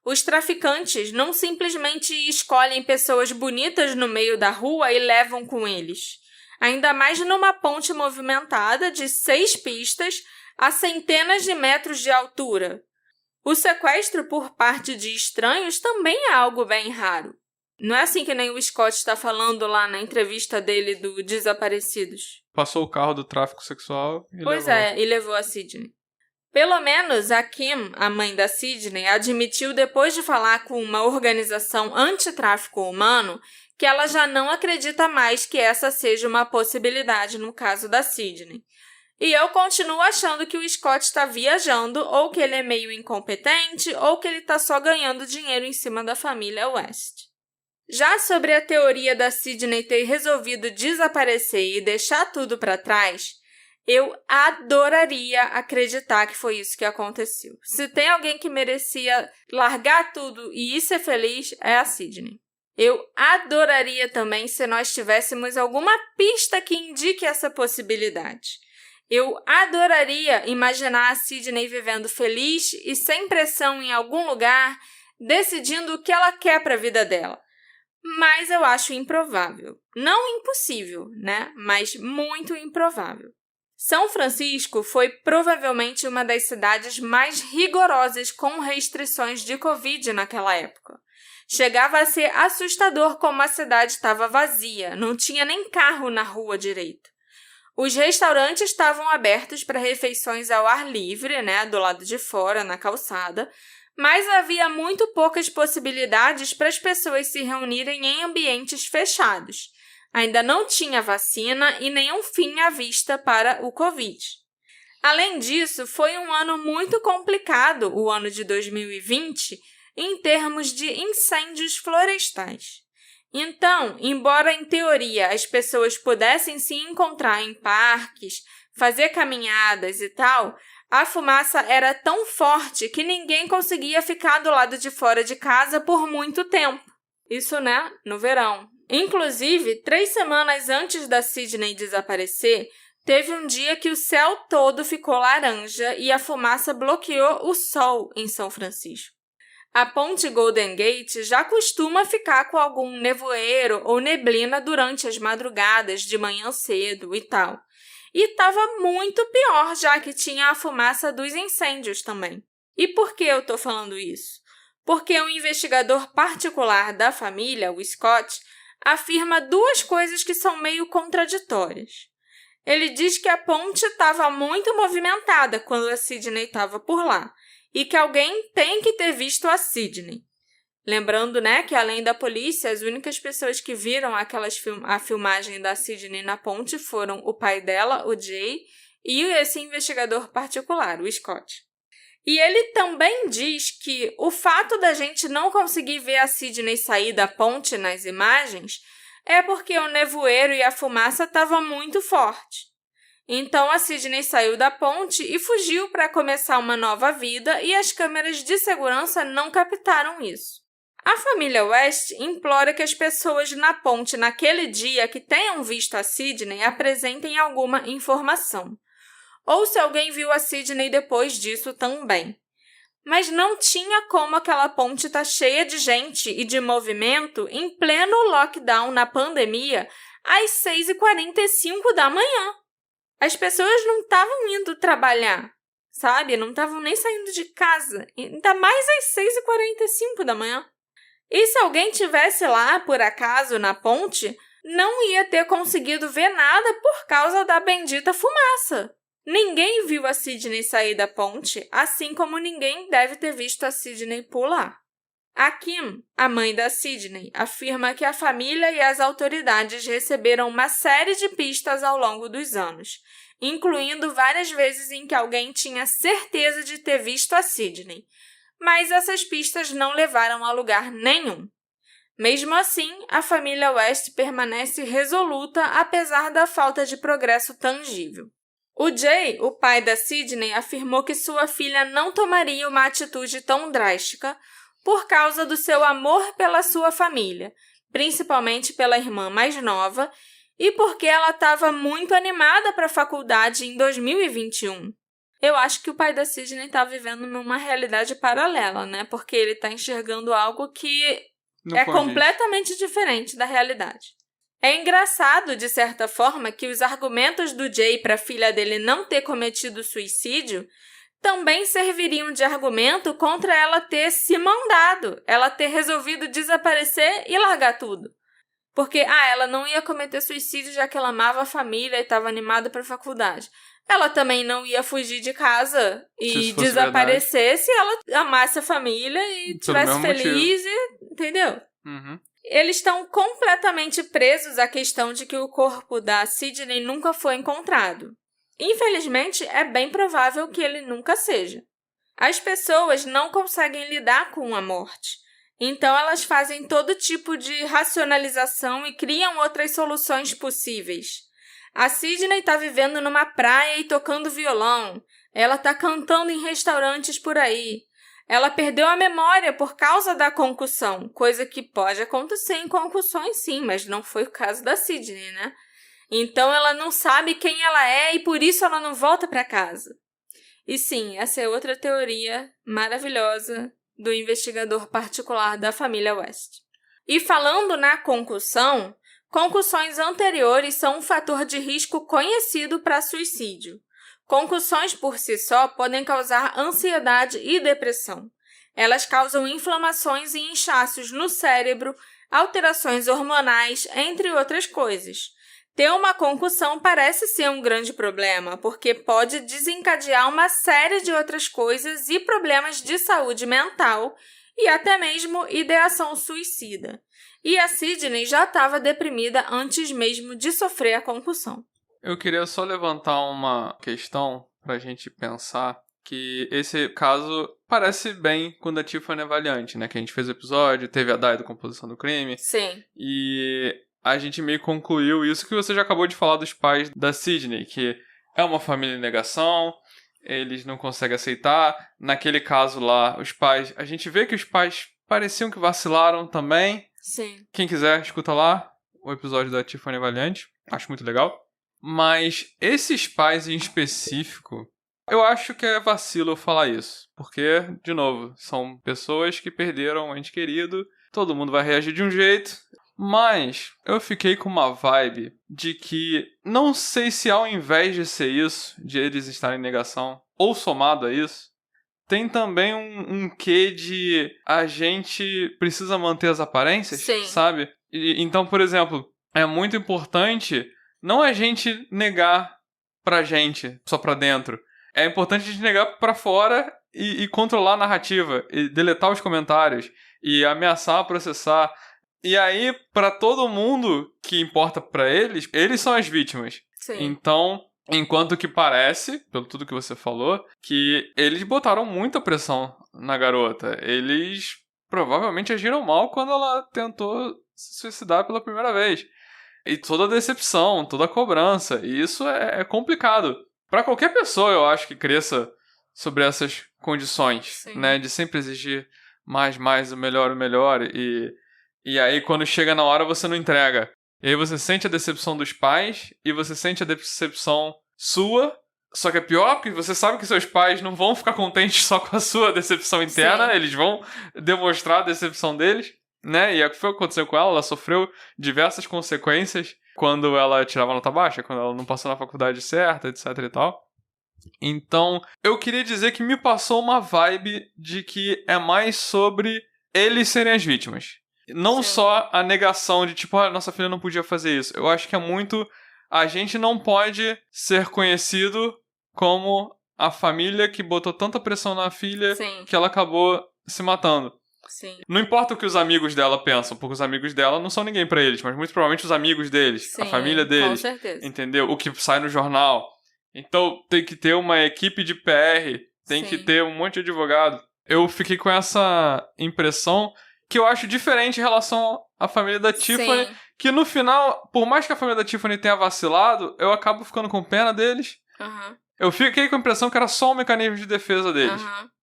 Os traficantes não simplesmente escolhem pessoas bonitas no meio da rua e levam com eles. Ainda mais numa ponte movimentada de 6 pistas a centenas de metros de altura. O sequestro por parte de estranhos também é algo bem raro. Não é assim que nem o Scott está falando lá na entrevista dele do Desaparecidos. Passou o carro do tráfico sexual e Pois levou. é, e levou a Sydney. Pelo menos a Kim, a mãe da Sydney, admitiu depois de falar com uma organização anti-tráfico humano que ela já não acredita mais que essa seja uma possibilidade no caso da Sydney. E eu continuo achando que o Scott está viajando, ou que ele é meio incompetente, ou que ele está só ganhando dinheiro em cima da família West. Já sobre a teoria da Sydney ter resolvido desaparecer e deixar tudo para trás, eu adoraria acreditar que foi isso que aconteceu. Se tem alguém que merecia largar tudo e ir ser feliz, é a Sydney. Eu adoraria também se nós tivéssemos alguma pista que indique essa possibilidade. Eu adoraria imaginar a Sydney vivendo feliz e sem pressão em algum lugar, decidindo o que ela quer para a vida dela. Mas eu acho improvável. Não impossível, né? Mas muito improvável. São Francisco foi provavelmente uma das cidades mais rigorosas com restrições de Covid naquela época. Chegava a ser assustador como a cidade estava vazia, não tinha nem carro na rua direito. Os restaurantes estavam abertos para refeições ao ar livre, né, do lado de fora, na calçada, mas havia muito poucas possibilidades para as pessoas se reunirem em ambientes fechados. Ainda não tinha vacina e nenhum fim à vista para o Covid. Além disso, foi um ano muito complicado, o ano de 2020, em termos de incêndios florestais. Então, embora em teoria as pessoas pudessem se encontrar em parques, fazer caminhadas e tal, a fumaça era tão forte que ninguém conseguia ficar do lado de fora de casa por muito tempo. Isso, né, no verão. Inclusive, 3 semanas antes da Sydney desaparecer, teve um dia que o céu todo ficou laranja e a fumaça bloqueou o sol em São Francisco. A ponte Golden Gate já costuma ficar com algum nevoeiro ou neblina durante as madrugadas, de manhã cedo e tal. E estava muito pior, já que tinha a fumaça dos incêndios também. E por que eu estou falando isso? Porque um investigador particular da família, o Scott, afirma 2 coisas que são meio contraditórias. Ele diz que a ponte estava muito movimentada quando a Sydney estava por lá, e que alguém tem que ter visto a Sydney. Lembrando, né, que além da polícia, as únicas pessoas que viram a filmagem da Sydney na ponte foram o pai dela, o Jay, e esse investigador particular, o Scott. E ele também diz que o fato da gente não conseguir ver a Sydney sair da ponte nas imagens é porque o nevoeiro e a fumaça estavam muito fortes. Então, a Sydney saiu da ponte e fugiu para começar uma nova vida e as câmeras de segurança não captaram isso. A família West implora que as pessoas na ponte naquele dia que tenham visto a Sydney apresentem alguma informação. Ou se alguém viu a Sydney depois disso também. Mas não tinha como aquela ponte estar cheia de gente e de movimento em pleno lockdown na pandemia às 6h45 da manhã. As pessoas não estavam indo trabalhar, sabe? Não estavam nem saindo de casa, ainda mais às 6h45 da manhã. E se alguém tivesse lá, por acaso, na ponte, não ia ter conseguido ver nada por causa da bendita fumaça. Ninguém viu a Sydney sair da ponte, assim como ninguém deve ter visto a Sydney pular. A Kim, a mãe da Sidney, afirma que a família e as autoridades receberam uma série de pistas ao longo dos anos, incluindo várias vezes em que alguém tinha certeza de ter visto a Sidney, mas essas pistas não levaram a lugar nenhum. Mesmo assim, a família West permanece resoluta apesar da falta de progresso tangível. O Jay, o pai da Sidney, afirmou que sua filha não tomaria uma atitude tão drástica por causa do seu amor pela sua família, principalmente pela irmã mais nova, e porque ela estava muito animada para a faculdade em 2021. Eu acho que o pai da Sidney está vivendo numa realidade paralela, né? Porque ele está enxergando algo que é completamente diferente da realidade. É engraçado, de certa forma, que os argumentos do Jay para a filha dele não ter cometido suicídio também serviriam de argumento contra ela ter se mandado, ela ter resolvido desaparecer e largar tudo. Porque, ela não ia cometer suicídio já que ela amava a família e estava animada para a faculdade. Ela também não ia fugir de casa e desaparecer se ela amasse a família e estivesse feliz, entendeu? Uhum. Eles estão completamente presos à questão de que o corpo da Sidney nunca foi encontrado. Infelizmente, é bem provável que ele nunca seja. As pessoas não conseguem lidar com a morte, então elas fazem todo tipo de racionalização e criam outras soluções possíveis. A Sidney está vivendo numa praia e tocando violão. Ela está cantando em restaurantes por aí. Ela perdeu a memória por causa da concussão, coisa que pode acontecer em concussões sim, mas não foi o caso da Sidney, né? Então ela não sabe quem ela é e por isso ela não volta para casa. E sim, essa é outra teoria maravilhosa do investigador particular da família West. E falando na concussão, concussões anteriores são um fator de risco conhecido para suicídio. Concussões por si só podem causar ansiedade e depressão. Elas causam inflamações e inchaços no cérebro, alterações hormonais, entre outras coisas. Ter uma concussão parece ser um grande problema, porque pode desencadear uma série de outras coisas e problemas de saúde mental e até mesmo ideação suicida. E a Sidney já estava deprimida antes mesmo de sofrer a concussão. Eu queria só levantar uma questão para a gente pensar que esse caso parece bem com o da Tiffany Avaliante, né? Que a gente fez o episódio, teve a Dai do Composição do Crime. Sim. E a gente meio concluiu isso que você já acabou de falar dos pais da Sidney, que é uma família em negação, eles não conseguem aceitar. Naquele caso lá, os pais... A gente vê que os pais pareciam que vacilaram também. Sim. Quem quiser, escuta lá o episódio da Tiffany Avaliante. Acho muito legal. Mas esses pais em específico, eu acho que é vacilo eu falar isso. Porque, de novo, são pessoas que perderam um ente querido. Todo mundo vai reagir de um jeito. Mas eu fiquei com uma vibe de que, não sei se ao invés de ser isso, de eles estarem em negação, ou somado a isso, tem também um quê de a gente precisa manter as aparências, Sim. Sabe? Então, por exemplo, é muito importante não a gente negar pra gente, só pra dentro. É importante a gente negar pra fora e controlar a narrativa, e deletar os comentários, e ameaçar, processar. E aí, pra todo mundo que importa pra eles são as vítimas. Sim. Então, enquanto que parece, pelo tudo que você falou, que eles botaram muita pressão na garota. Eles provavelmente agiram mal quando ela tentou se suicidar pela primeira vez. E toda a decepção, toda a cobrança. E isso é complicado. Pra qualquer pessoa, eu acho, que cresça sobre essas condições, Sim. né? De sempre exigir mais, o melhor. E aí, quando chega na hora, você não entrega. E aí você sente a decepção dos pais e você sente a decepção sua. Só que é pior porque você sabe que seus pais não vão ficar contentes só com a sua decepção interna. Sim. Eles vão demonstrar a decepção deles, né? E é o que foi que aconteceu com ela. Ela sofreu diversas consequências quando ela tirava nota baixa, quando ela não passou na faculdade certa, etc e tal. Então, eu queria dizer que me passou uma vibe de que é mais sobre eles serem as vítimas. Não Sim. só a negação de, tipo, nossa filha não podia fazer isso. Eu acho que é muito... A gente não pode ser conhecido como a família que botou tanta pressão na filha Sim. que ela acabou se matando. Sim. Não importa o que os amigos dela pensam, porque os amigos dela não são ninguém pra eles, mas muito provavelmente os amigos deles, Sim, a família deles. Com certeza. Entendeu? O que sai no jornal. Então tem que ter uma equipe de PR, tem que ter um monte de advogado. Eu fiquei com essa impressão que eu acho diferente em relação à família da Tiffany, que no final, por mais que a família da Tiffany tenha vacilado, eu acabo ficando com pena deles. Eu fiquei com a impressão que era só um mecanismo de defesa deles.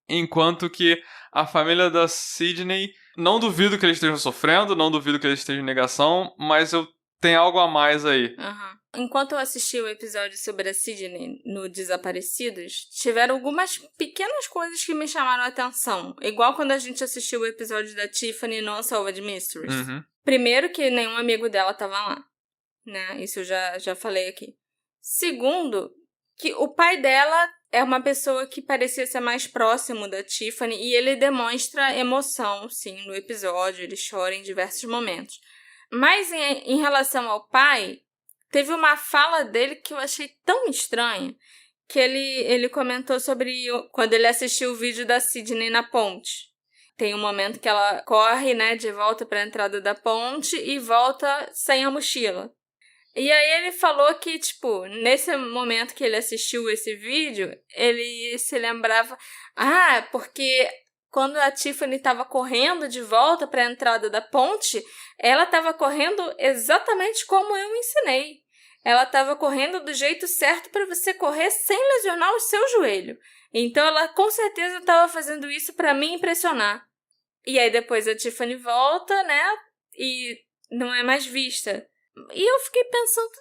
Enquanto que a família da Sydney, não duvido que eles estejam sofrendo, não duvido que eles estejam em negação, mas tem algo a mais aí. Enquanto eu assisti o episódio sobre a Sydney no Desaparecidos, tiveram algumas pequenas coisas que me chamaram a atenção. Igual quando a gente assistiu o episódio da Tiffany no Unsolved Mysteries. Primeiro, que nenhum amigo dela estava lá. Né? Isso eu já falei aqui. Segundo, que o pai dela é uma pessoa que parecia ser mais próximo da Tiffany e ele demonstra emoção, sim, no episódio. Ele chora em diversos momentos. Mas em relação ao pai, teve uma fala dele que eu achei tão estranha, que ele comentou sobre quando ele assistiu o vídeo da Sydney na ponte. Tem um momento que ela corre, né, de volta para a entrada da ponte e volta sem a mochila. E aí ele falou que, tipo, nesse momento que ele assistiu esse vídeo, ele se lembrava... porque quando a Tiffany estava correndo de volta para a entrada da ponte, ela estava correndo exatamente como eu ensinei. Ela estava correndo do jeito certo para você correr sem lesionar o seu joelho. Então ela com certeza estava fazendo isso para me impressionar. E aí depois a Tiffany volta, né? E não é mais vista. E eu fiquei pensando,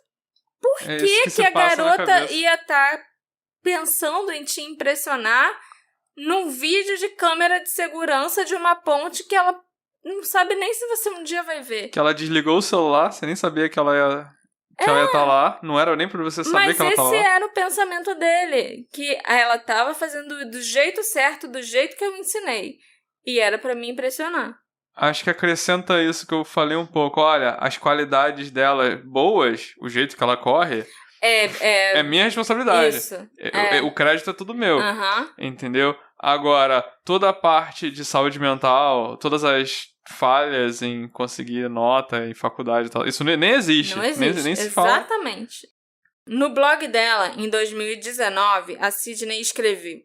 por que a garota ia estar pensando em te impressionar num vídeo de câmera de segurança de uma ponte que ela não sabe nem se você um dia vai ver. Que ela desligou o celular, você nem sabia que ela ia estar lá. Não era nem pra você saber que ela estava lá. Mas esse era o pensamento dele. Que ela estava fazendo do jeito certo, do jeito que eu ensinei. E era pra me impressionar. Acho que acrescenta isso que eu falei um pouco. Olha, as qualidades dela boas, o jeito que ela corre... É minha responsabilidade. Isso. O crédito é tudo meu. Entendeu? Agora, toda a parte de saúde mental, todas as falhas em conseguir nota em faculdade e tal, isso nem existe. Não existe. Nem se fala. Exatamente. No blog dela, em 2019, a Sydney escreveu: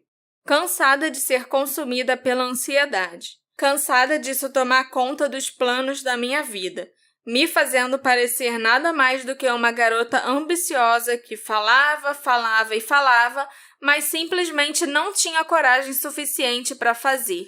cansada de ser consumida pela ansiedade. Cansada disso tomar conta dos planos da minha vida. Me fazendo parecer nada mais do que uma garota ambiciosa que falava, mas simplesmente não tinha coragem suficiente para fazer.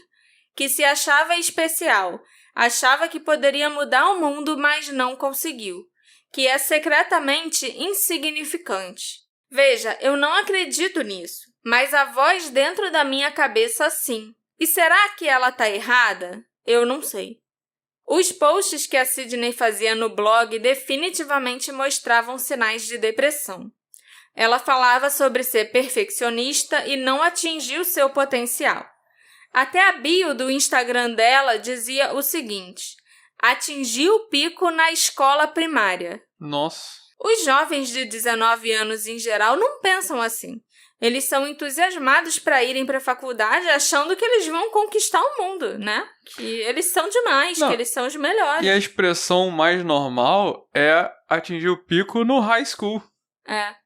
Que se achava especial, achava que poderia mudar o mundo, mas não conseguiu. Que é secretamente insignificante. Veja, eu não acredito nisso, mas a voz dentro da minha cabeça sim. E será que ela está errada? Eu não sei. Os posts que a Sydney fazia no blog definitivamente mostravam sinais de depressão. Ela falava sobre ser perfeccionista e não atingir o seu potencial. Até a bio do Instagram dela dizia o seguinte: atingir o pico na escola primária. Nossa. Os jovens de 19 anos em geral não pensam assim. Eles são entusiasmados para irem para a faculdade achando que eles vão conquistar o mundo, né? Que eles são demais, que eles são os melhores. E a expressão mais normal é atingir o pico no high school.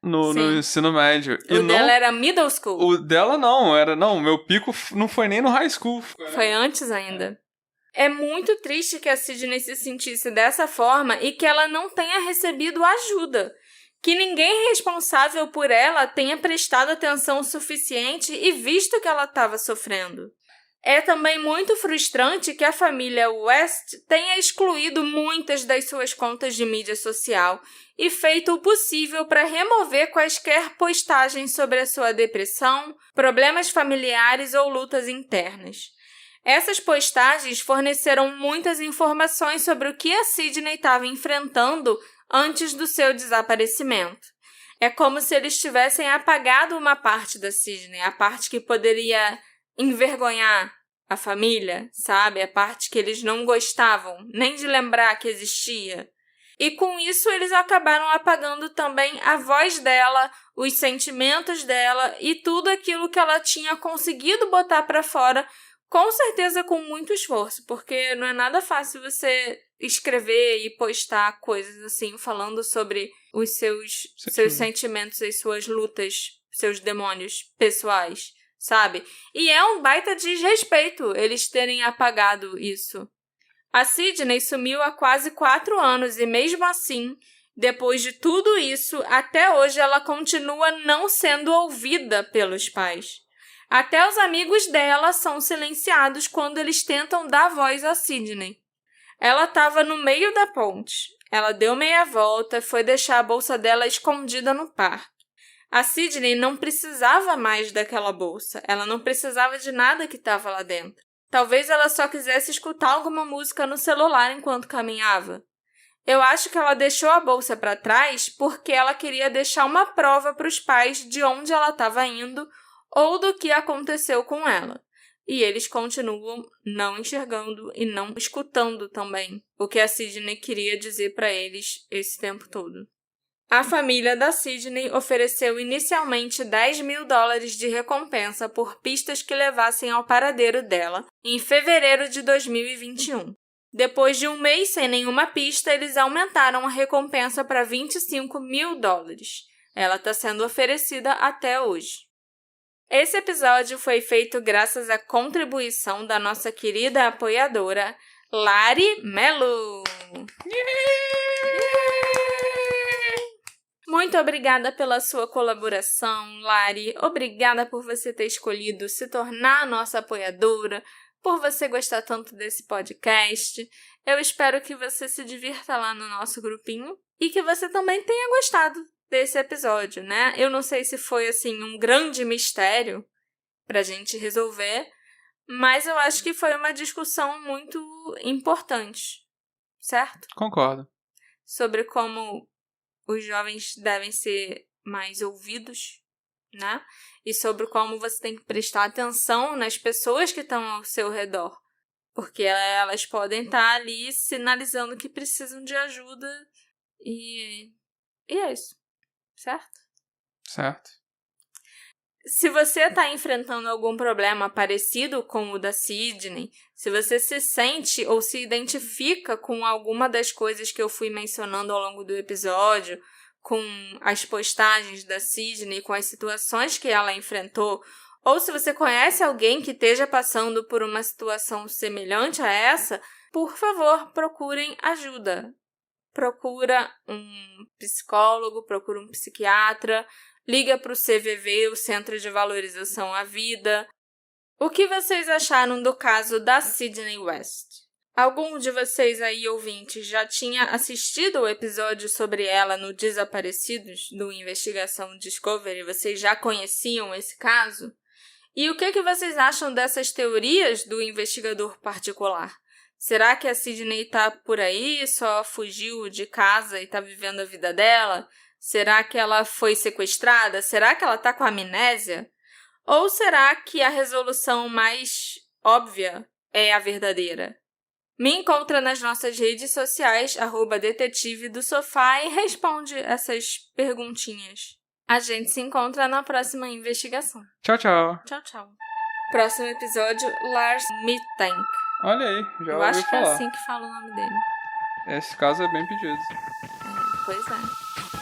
No ensino médio. Dela era middle school. O dela não, meu pico não foi nem no high school. Foi antes ainda. É muito triste que a Sydney se sentisse dessa forma e que ela não tenha recebido ajuda. Que ninguém responsável por ela tenha prestado atenção suficiente e visto que ela estava sofrendo. É também muito frustrante que a família West tenha excluído muitas das suas contas de mídia social e feito o possível para remover quaisquer postagens sobre a sua depressão, problemas familiares ou lutas internas. Essas postagens forneceram muitas informações sobre o que a Sydney estava enfrentando antes do seu desaparecimento. É como se eles tivessem apagado uma parte da Sydney, a parte que poderia envergonhar a família, sabe? A parte que eles não gostavam nem de lembrar que existia. E com isso eles acabaram apagando também a voz dela, os sentimentos dela e tudo aquilo que ela tinha conseguido botar para fora Com certeza com muito esforço, porque não é nada fácil você escrever e postar coisas assim, falando sobre os seus sentimentos e suas lutas, seus demônios pessoais, sabe? E é um baita desrespeito eles terem apagado isso. A Sydney sumiu há quase 4 anos e mesmo assim, depois de tudo isso, até hoje ela continua não sendo ouvida pelos pais. Até os amigos dela são silenciados quando eles tentam dar voz a Sydney. Ela estava no meio da ponte. Ela deu meia volta e foi deixar a bolsa dela escondida no parque. A Sydney não precisava mais daquela bolsa. Ela não precisava de nada que estava lá dentro. Talvez ela só quisesse escutar alguma música no celular enquanto caminhava. Eu acho que ela deixou a bolsa para trás porque ela queria deixar uma prova para os pais de onde ela estava indo ou do que aconteceu com ela. E eles continuam não enxergando e não escutando também o que a Sydney queria dizer para eles esse tempo todo. A família da Sydney ofereceu inicialmente $10.000 de recompensa por pistas que levassem ao paradeiro dela em fevereiro de 2021. Depois de um mês sem nenhuma pista, eles aumentaram a recompensa para $25.000. Ela está sendo oferecida até hoje. Esse episódio foi feito graças à contribuição da nossa querida apoiadora, Lari Melo. Muito obrigada pela sua colaboração, Lari. Obrigada por você ter escolhido se tornar nossa apoiadora, por você gostar tanto desse podcast. Eu espero que você se divirta lá no nosso grupinho e que você também tenha gostado desse episódio, né? Eu não sei se foi, assim, um grande mistério pra gente resolver, mas eu acho que foi uma discussão muito importante, certo? Concordo. Sobre como os jovens devem ser mais ouvidos, né? E sobre como você tem que prestar atenção nas pessoas que estão ao seu redor. Porque elas podem estar ali sinalizando que precisam de ajuda e é isso. Certo? Certo. Se você está enfrentando algum problema parecido com o da Sydney, se você se sente ou se identifica com alguma das coisas que eu fui mencionando ao longo do episódio, com as postagens da Sydney, com as situações que ela enfrentou, ou se você conhece alguém que esteja passando por uma situação semelhante a essa, por favor, procurem ajuda. Procura um psicólogo, procura um psiquiatra, liga para o CVV, o Centro de Valorização à Vida. O que vocês acharam do caso da Sydney West? Algum de vocês aí, ouvintes, já tinha assistido o episódio sobre ela no Desaparecidos, do Investigação Discovery? Vocês já conheciam esse caso? E o que vocês acham dessas teorias do investigador particular? Será que a Sydney tá por aí, só fugiu de casa e tá vivendo a vida dela? Será que ela foi sequestrada? Será que ela tá com amnésia? Ou será que a resolução mais óbvia é a verdadeira? Me encontra nas nossas redes sociais, @detetive do sofá, e responde essas perguntinhas. A gente se encontra na próxima investigação. Tchau, tchau. Tchau, tchau. Próximo episódio, Lars Mittank. Olha aí, já Eu ouvi acho que falar. é assim que fala o nome dele. Esse caso é bem pedido. Pois é.